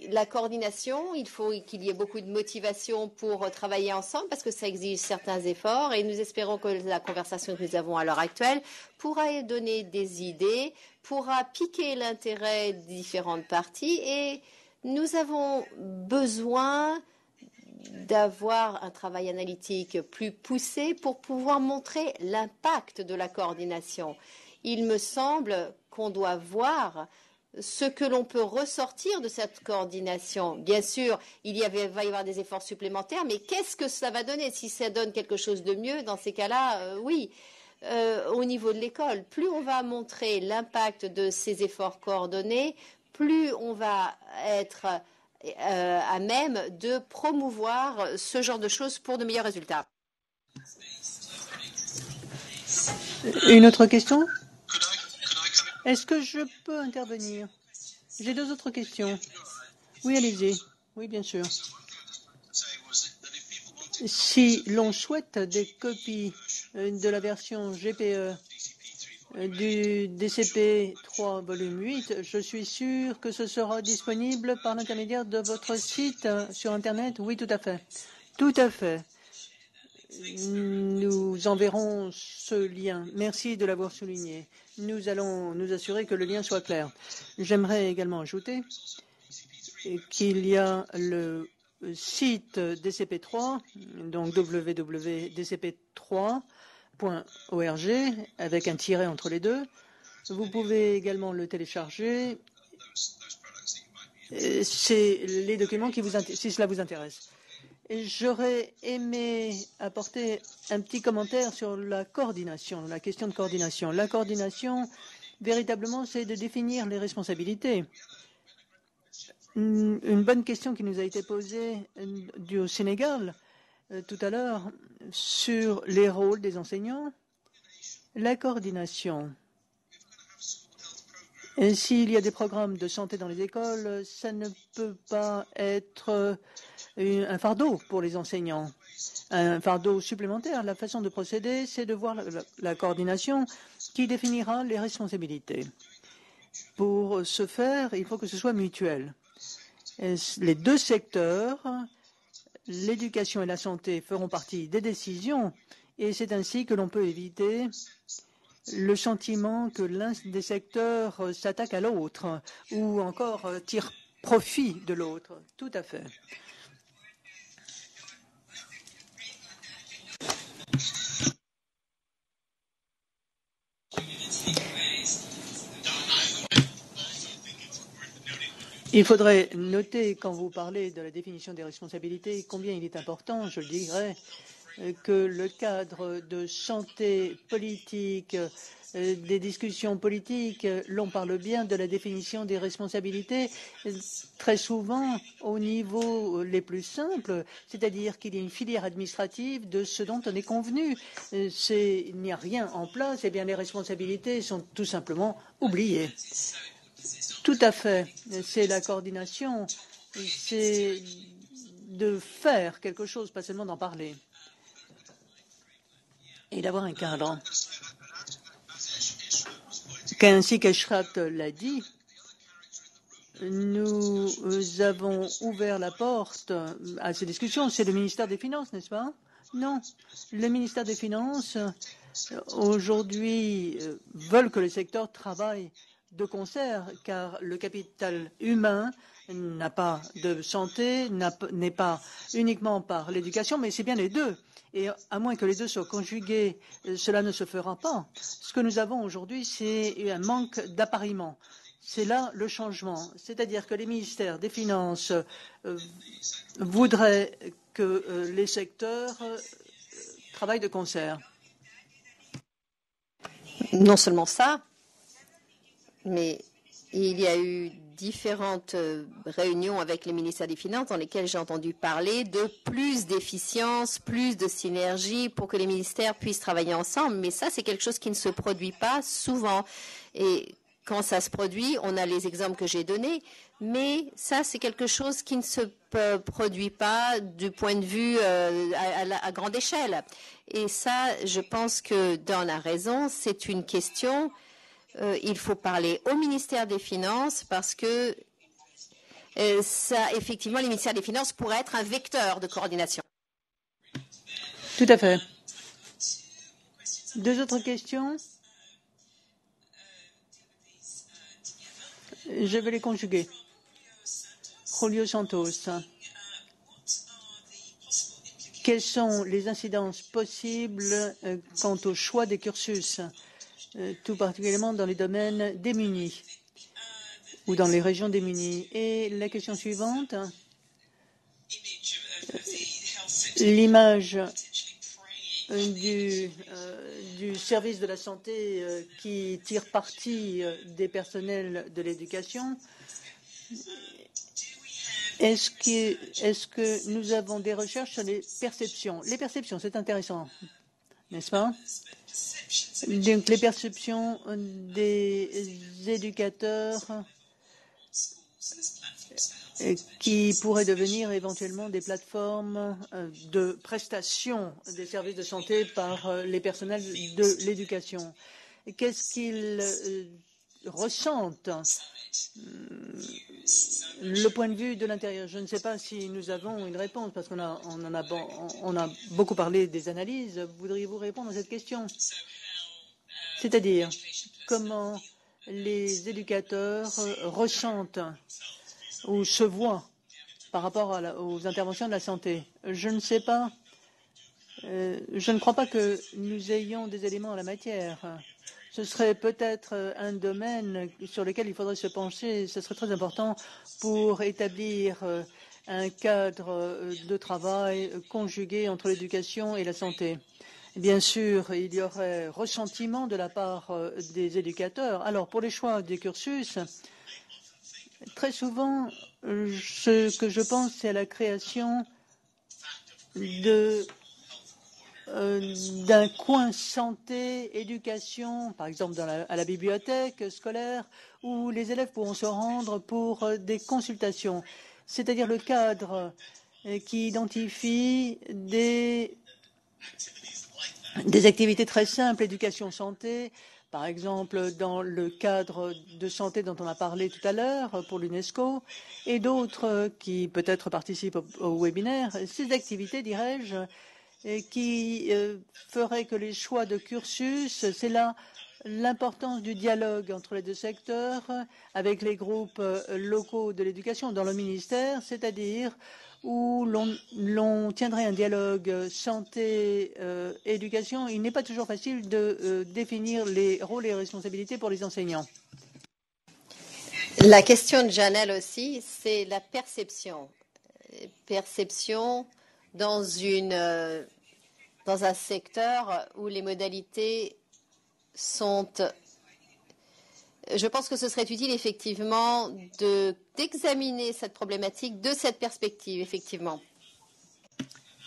La coordination, il faut qu'il y ait beaucoup de motivation pour travailler ensemble parce que ça exige certains efforts et nous espérons que la conversation que nous avons à l'heure actuelle pourra donner des idées, pourra piquer l'intérêt des différentes parties et nous avons besoin d'avoir un travail analytique plus poussé pour pouvoir montrer l'impact de la coordination. Il me semble qu'on doit voir ce que l'on peut ressortir de cette coordination. Bien sûr, va y avoir des efforts supplémentaires, mais qu'est-ce que ça va donner? Si ça donne quelque chose de mieux, dans ces cas-là, oui. Au niveau de l'école, plus on va montrer l'impact de ces efforts coordonnés, plus on va être à même de promouvoir ce genre de choses pour de meilleurs résultats. Une autre question? Est-ce que je peux intervenir? J'ai deux autres questions. Oui, allez-y. Oui, bien sûr. Si l'on souhaite des copies de la version GPE du DCP 3 volume 8, je suis sûr que ce sera disponible par l'intermédiaire de votre site sur Internet. Oui, tout à fait. Tout à fait. Nous enverrons ce lien. Merci de l'avoir souligné. Nous allons nous assurer que le lien soit clair. J'aimerais également ajouter qu'il y a le site DCP3, donc www.dcp3.org, avec un tiret entre les deux. Vous pouvez également le télécharger. C'est les documents si cela vous intéresse. J'aurais aimé apporter un petit commentaire sur la coordination, la question de coordination. La coordination, véritablement, c'est de définir les responsabilités. Une bonne question qui nous a été posée au Sénégal tout à l'heure sur les rôles des enseignants. La coordination. S'il y a des programmes de santé dans les écoles, ça ne peut pas être un fardeau pour les enseignants, un fardeau supplémentaire. La façon de procéder, c'est de voir la coordination qui définira les responsabilités. Pour ce faire, il faut que ce soit mutuel. Les deux secteurs, l'éducation et la santé, feront partie des décisions et c'est ainsi que l'on peut éviter le sentiment que l'un des secteurs s'attaque à l'autre ou encore tire profit de l'autre. Tout à fait. Il faudrait noter, quand vous parlez de la définition des responsabilités, combien il est important, je le dirais, que le cadre de santé politique, des discussions politiques, l'on parle bien de la définition des responsabilités, très souvent au niveau les plus simples, c'est-à-dire qu'il y a une filière administrative de ce dont on est convenu. Il n'y a rien en place, et bien les responsabilités sont tout simplement oubliées. Tout à fait. C'est la coordination, c'est de faire quelque chose, pas seulement d'en parler, et d'avoir un cadre. Ainsi qu'Eshrat l'a dit, nous avons ouvert la porte à ces discussions. C'est le ministère des Finances, n'est-ce pas? Non. Le ministère des Finances, aujourd'hui, veulent que le secteur travaille de concert, car le capital humain n'a pas de santé, n'est pas uniquement par l'éducation, mais c'est bien les deux. Et à moins que les deux soient conjugués, cela ne se fera pas. Ce que nous avons aujourd'hui, c'est un manque d'appariement. C'est là le changement. C'est-à-dire que les ministères des Finances voudraient que les secteurs travaillent de concert. Non seulement ça, mais il y a eu différentes réunions avec les ministères des Finances dans lesquelles j'ai entendu parler de plus d'efficience, plus de synergie pour que les ministères puissent travailler ensemble. Mais ça, c'est quelque chose qui ne se produit pas souvent. Et quand ça se produit, on a les exemples que j'ai donnés, mais ça, c'est quelque chose qui ne se produit pas du point de vue à grande échelle. Et ça, je pense que Don a raison, c'est une question. Il faut parler au ministère des Finances parce que ça, effectivement, le ministère des Finances pourrait être un vecteur de coordination. Tout à fait. Deux autres questions? Je vais les conjuguer. Julio Santos. Quelles sont les incidences possibles quant au choix des cursus, tout particulièrement dans les domaines démunis ou dans les régions démunies? Et la question suivante, l'image du service de la santé qui tire parti des personnels de l'éducation. Est-ce que nous avons des recherches sur les perceptions? Les perceptions, c'est intéressant, n'est-ce pas? Donc, les perceptions des éducateurs qui pourraient devenir éventuellement des plateformes de prestation des services de santé par les personnels de l'éducation. Qu'est-ce qu'ils ressentent? Le point de vue de l'intérieur. Je ne sais pas si nous avons une réponse parce qu'on a beaucoup parlé des analyses. Voudriez-vous répondre à cette question? C'est-à-dire, comment les éducateurs ressentent ou se voient par rapport aux interventions de la santé? Je ne sais pas. Je ne crois pas que nous ayons des éléments en la matière. Ce serait peut-être un domaine sur lequel il faudrait se pencher. Ce serait très important pour établir un cadre de travail conjugué entre l'éducation et la santé. Bien sûr, il y aurait ressentiment de la part des éducateurs. Alors, pour les choix des cursus, très souvent, ce que je pense, c'est à la création d'un coin santé, éducation, par exemple à la bibliothèque scolaire, où les élèves pourront se rendre pour des consultations. C'est-à-dire le cadre qui identifie des activités très simples, éducation, santé, par exemple dans le cadre de santé dont on a parlé tout à l'heure pour l'UNESCO, et d'autres qui peut-être participent au webinaire. Ces activités, dirais-je, qui ferait que les choix de cursus, c'est là l'importance du dialogue entre les deux secteurs avec les groupes locaux de l'éducation dans le ministère, c'est-à-dire où l'on tiendrait un dialogue santé-éducation. Il n'est pas toujours facile de définir les rôles et responsabilités pour les enseignants. La question de Janelle aussi, c'est la perception. Perception dans un secteur où les modalités sont... Je pense que ce serait utile effectivement d'examiner cette problématique de cette perspective, effectivement.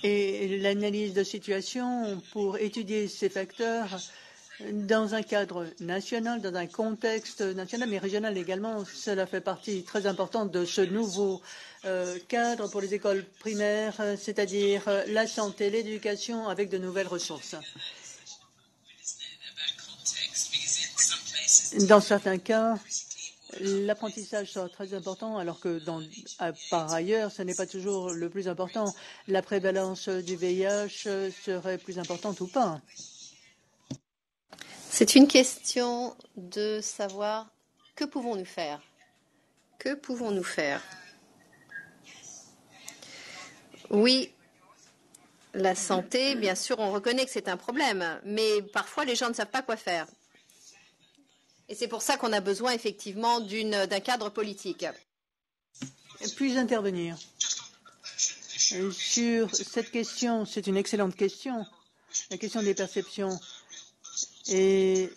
Et l'analyse de situation pour étudier ces facteurs dans un cadre national, dans un contexte national, mais régional également, cela fait partie très importante de ce nouveau cadre pour les écoles primaires, c'est-à-dire la santé, l'éducation avec de nouvelles ressources. Dans certains cas, l'apprentissage sera très important, alors que par ailleurs, ce n'est pas toujours le plus important. La prévalence du VIH serait plus importante ou pas? C'est une question de savoir que pouvons-nous faire. Que pouvons-nous faire? Oui, la santé, bien sûr, on reconnaît que c'est un problème, mais parfois les gens ne savent pas quoi faire. Et c'est pour ça qu'on a besoin effectivement d'un cadre politique. Puis-je intervenir sur cette question? C'est une excellente question, la question des perceptions. Et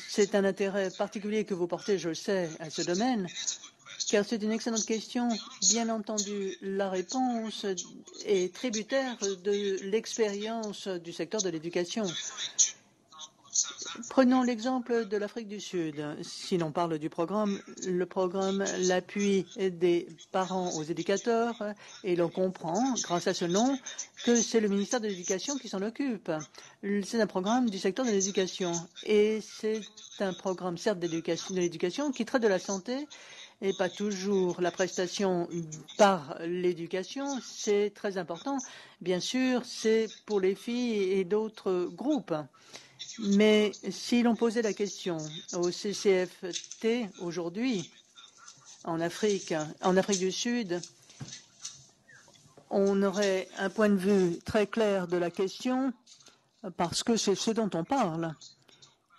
c'est un intérêt particulier que vous portez, je le sais, à ce domaine, car c'est une excellente question. Bien entendu, la réponse est tributaire de l'expérience du secteur de l'éducation. Prenons l'exemple de l'Afrique du Sud. Si l'on parle du programme, le programme l'appui des parents aux éducateurs, et l'on comprend, grâce à ce nom, que c'est le ministère de l'Éducation qui s'en occupe. C'est un programme du secteur de l'éducation, et c'est un programme, certes, de l'éducation qui traite de la santé, et pas toujours la prestation par l'éducation. C'est très important. Bien sûr, c'est pour les filles et d'autres groupes. Mais si l'on posait la question au CCFT aujourd'hui, en Afrique du Sud, on aurait un point de vue très clair de la question parce que c'est ce dont on parle.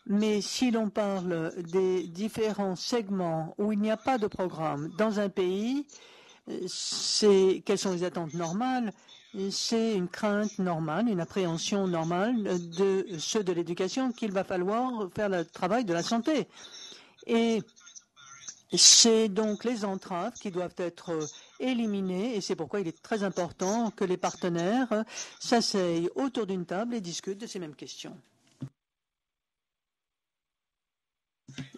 Mais si l'on parle des différents segments où il n'y a pas de programme dans un pays, quelles sont les attentes normales? C'est une crainte normale, une appréhension normale de ceux de l'éducation qu'il va falloir faire le travail de la santé. Et c'est donc les entraves qui doivent être éliminées, et c'est pourquoi il est très important que les partenaires s'asseyent autour d'une table et discutent de ces mêmes questions.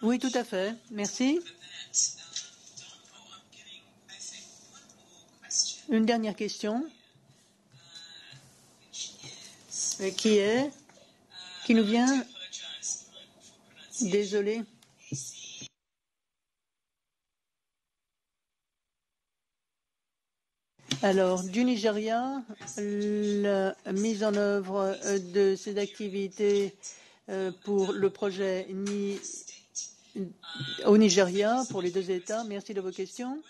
Oui, tout à fait. Merci. Une dernière question. Qui nous vient? Désolé. Alors, du Nigeria, la mise en œuvre de ces activités pour le projet au Nigeria, pour les deux États. Merci de vos questions.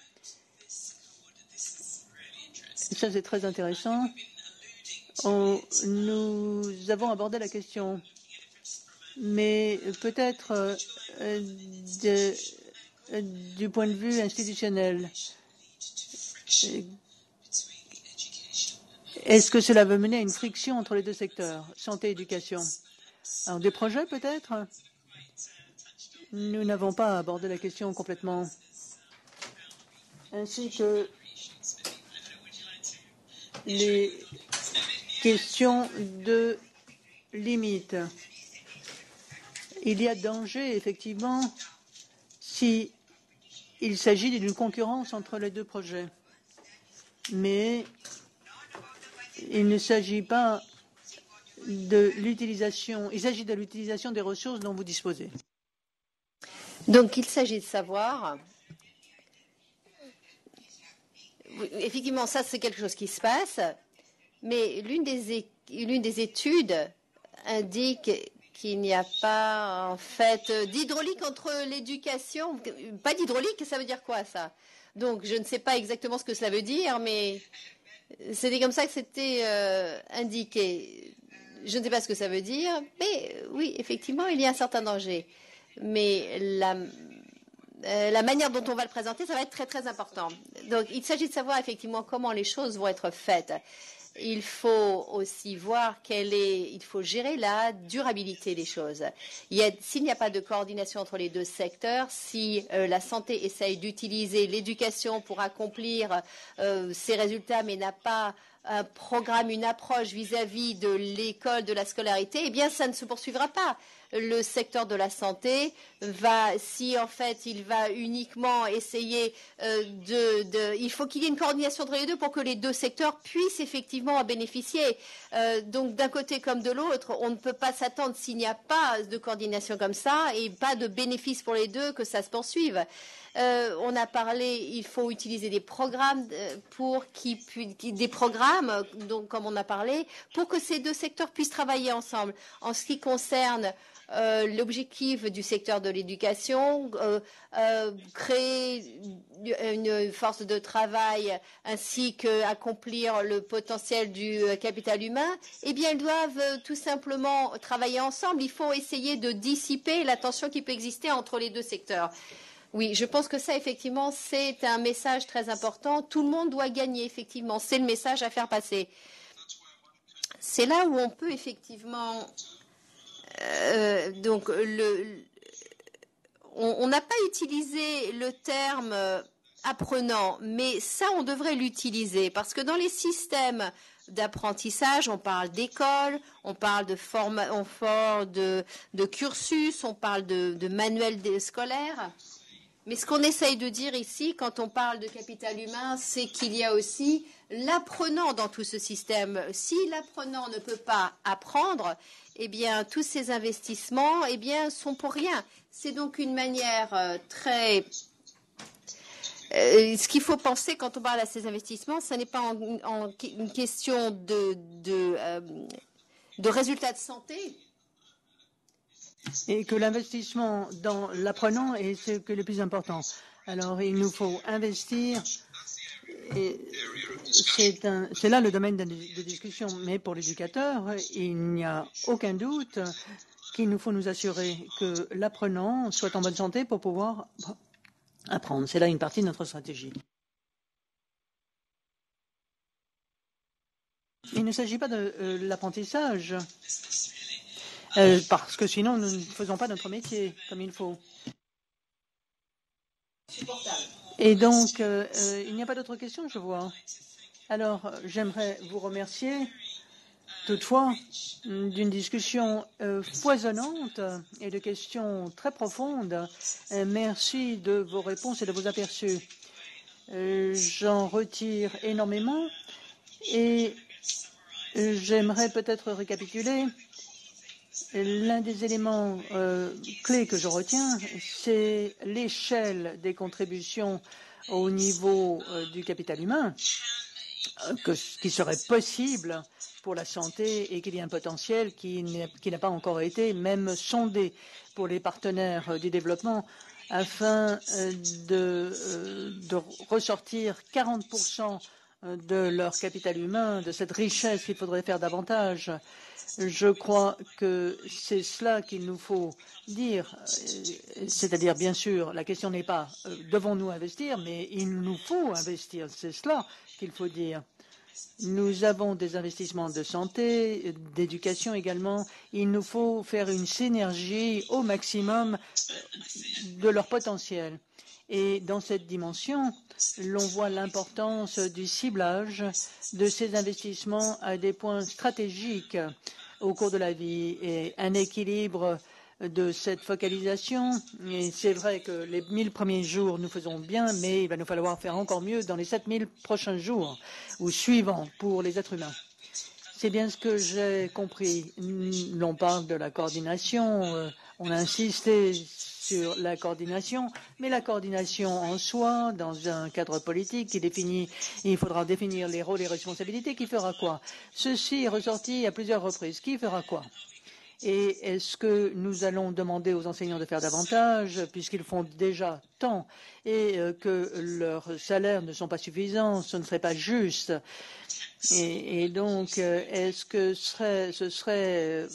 Ça, c'est très intéressant. Nous avons abordé la question, mais peut-être du point de vue institutionnel. Est-ce que cela veut mener à une friction entre les deux secteurs, santé et éducation? Alors, des projets peut-être? Nous n'avons pas abordé la question complètement. Ainsi que les questions de limite. Il y a danger, effectivement, si il s'agit d'une concurrence entre les deux projets. Mais il ne s'agit pas de l'utilisation, il s'agit de l'utilisation des ressources dont vous disposez. Donc, il s'agit de savoir, effectivement, ça c'est quelque chose qui se passe, mais l'une des études indique qu'il n'y a pas en fait d'hydraulique entre l'éducation. Pas d'hydraulique, ça veut dire quoi ça? Donc je ne sais pas exactement ce que cela veut dire, mais c'était comme ça que c'était indiqué. Je ne sais pas ce que ça veut dire, mais oui, effectivement, il y a un certain danger. Mais la manière dont on va le présenter, ça va être très très important. Donc il s'agit de savoir effectivement comment les choses vont être faites. Il faut aussi voir il faut gérer la durabilité des choses. S'il n'y a pas de coordination entre les deux secteurs, si la santé essaye d'utiliser l'éducation pour accomplir ses résultats, mais n'a pas un programme, une approche vis-à-vis de l'école, de la scolarité, eh bien, ça ne se poursuivra pas. Le secteur de la santé si en fait il va uniquement essayer il faut qu'il y ait une coordination entre les deux pour que les deux secteurs puissent effectivement en bénéficier. Donc d'un côté comme de l'autre, on ne peut pas s'attendre s'il n'y a pas de coordination comme ça et pas de bénéfice pour les deux que ça se poursuive. On a parlé, il faut utiliser des programmes donc comme on a parlé, pour que ces deux secteurs puissent travailler ensemble. En ce qui concerne l'objectif du secteur de l'éducation, créer une force de travail ainsi qu'accomplir le potentiel du capital humain, eh bien, ils doivent tout simplement travailler ensemble. Il faut essayer de dissiper la tension qui peut exister entre les deux secteurs. Oui, je pense que ça, effectivement, c'est un message très important. Tout le monde doit gagner, effectivement. C'est le message à faire passer. C'est là où on peut, effectivement... on n'a pas utilisé le terme apprenant, mais ça, on devrait l'utiliser parce que dans les systèmes d'apprentissage, on parle d'école, on parle de cursus, on parle de manuels scolaires. Mais ce qu'on essaye de dire ici, quand on parle de capital humain, c'est qu'il y a aussi l'apprenant dans tout ce système. Si l'apprenant ne peut pas apprendre, eh bien, tous ces investissements, eh bien, sont pour rien. C'est donc une manière très... ce qu'il faut penser quand on parle à ces investissements, ce n'est pas une question de résultats de santé. Et que l'investissement dans l'apprenant est ce que le plus important. Alors, il nous faut investir, et c'est là le domaine de discussion. Mais pour l'éducateur, il n'y a aucun doute qu'il nous faut nous assurer que l'apprenant soit en bonne santé pour pouvoir apprendre. C'est là une partie de notre stratégie. Il ne s'agit pas de l'apprentissage. Parce que sinon, nous ne faisons pas notre métier comme il faut. Et donc, il n'y a pas d'autres questions, je vois. Alors, j'aimerais vous remercier, toutefois, d'une discussion foisonnante et de questions très profondes. Merci de vos réponses et de vos aperçus. J'en retire énormément et j'aimerais peut-être récapituler. L'un des éléments clés que je retiens, c'est l'échelle des contributions au niveau du capital humain, qui serait possible pour la santé et qu'il y a un potentiel qui n'a pas encore été même sondé pour les partenaires du développement afin de ressortir 40% de leur capital humain, de cette richesse qu'il faudrait faire davantage. Je crois que c'est cela qu'il nous faut dire, c'est-à-dire bien sûr, la question n'est pas devons-nous investir, mais il nous faut investir, c'est cela qu'il faut dire. Nous avons des investissements de santé, d'éducation également. Il nous faut faire une synergie au maximum de leur potentiel. Et dans cette dimension, l'on voit l'importance du ciblage de ces investissements à des points stratégiques au cours de la vie et un équilibre de cette focalisation. Et c'est vrai que les 1000 premiers jours, nous faisons bien, mais il va nous falloir faire encore mieux dans les 7000 prochains jours ou suivants pour les êtres humains. C'est bien ce que j'ai compris. L'on parle de la coordination, on a insisté sur la coordination, mais la coordination en soi, dans un cadre politique qui définit, il faudra définir les rôles et responsabilités, qui fera quoi? Ceci est ressorti à plusieurs reprises. Qui fera quoi? Et est-ce que nous allons demander aux enseignants de faire davantage, puisqu'ils font déjà tant et que leurs salaires ne sont pas suffisants? Ce ne serait pas juste. Et donc, est-ce que ce serait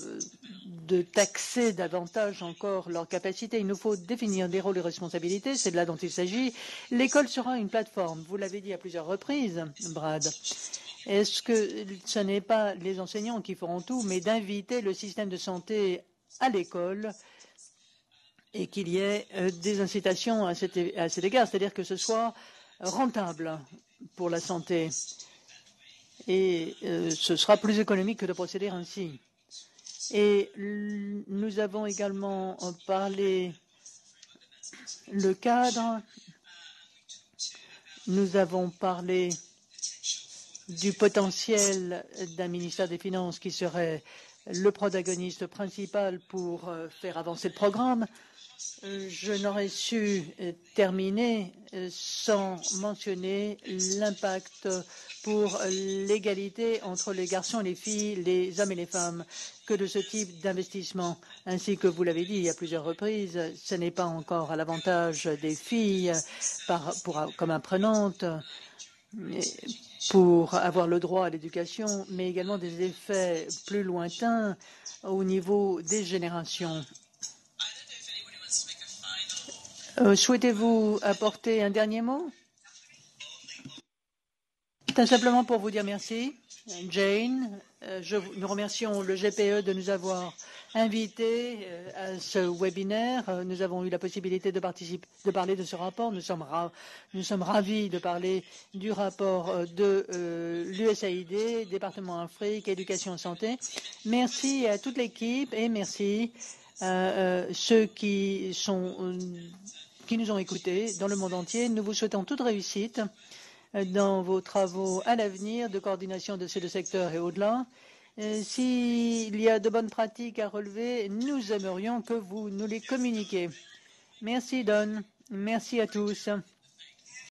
de taxer davantage encore leurs capacités? Il nous faut définir des rôles et responsabilités. C'est de là dont il s'agit. L'école sera une plateforme. Vous l'avez dit à plusieurs reprises, Brad. Est-ce que ce n'est pas les enseignants qui feront tout, mais d'inviter le système de santé à l'école et qu'il y ait des incitations à cet égard, c'est-à-dire que ce soit rentable pour la santé. Et ce sera plus économique que de procéder ainsi. Et nous avons également parlé le cadre, nous avons parlé du potentiel d'un ministère des Finances qui serait le protagoniste principal pour faire avancer le programme. Je n'aurais su terminer sans mentionner l'impact pour l'égalité entre les garçons et les filles, les hommes et les femmes, que de ce type d'investissement. Ainsi que vous l'avez dit à plusieurs reprises, ce n'est pas encore à l'avantage des filles comme apprenantes pour avoir le droit à l'éducation, mais également des effets plus lointains au niveau des générations. Souhaitez-vous apporter un dernier mot? C'est simplement pour vous dire merci, Jane. Nous remercions le GPE de nous avoir invités à ce webinaire. Nous avons eu la possibilité de parler de ce rapport. Nous sommes ravis de parler du rapport de l'USAID, département Afrique, éducation et santé. Merci à toute l'équipe et merci à ceux qui nous ont écoutés dans le monde entier. Nous vous souhaitons toute réussite dans vos travaux à l'avenir de coordination de ces deux secteurs et au-delà. S'il y a de bonnes pratiques à relever, nous aimerions que vous nous les communiquiez. Merci, Don. Merci à tous.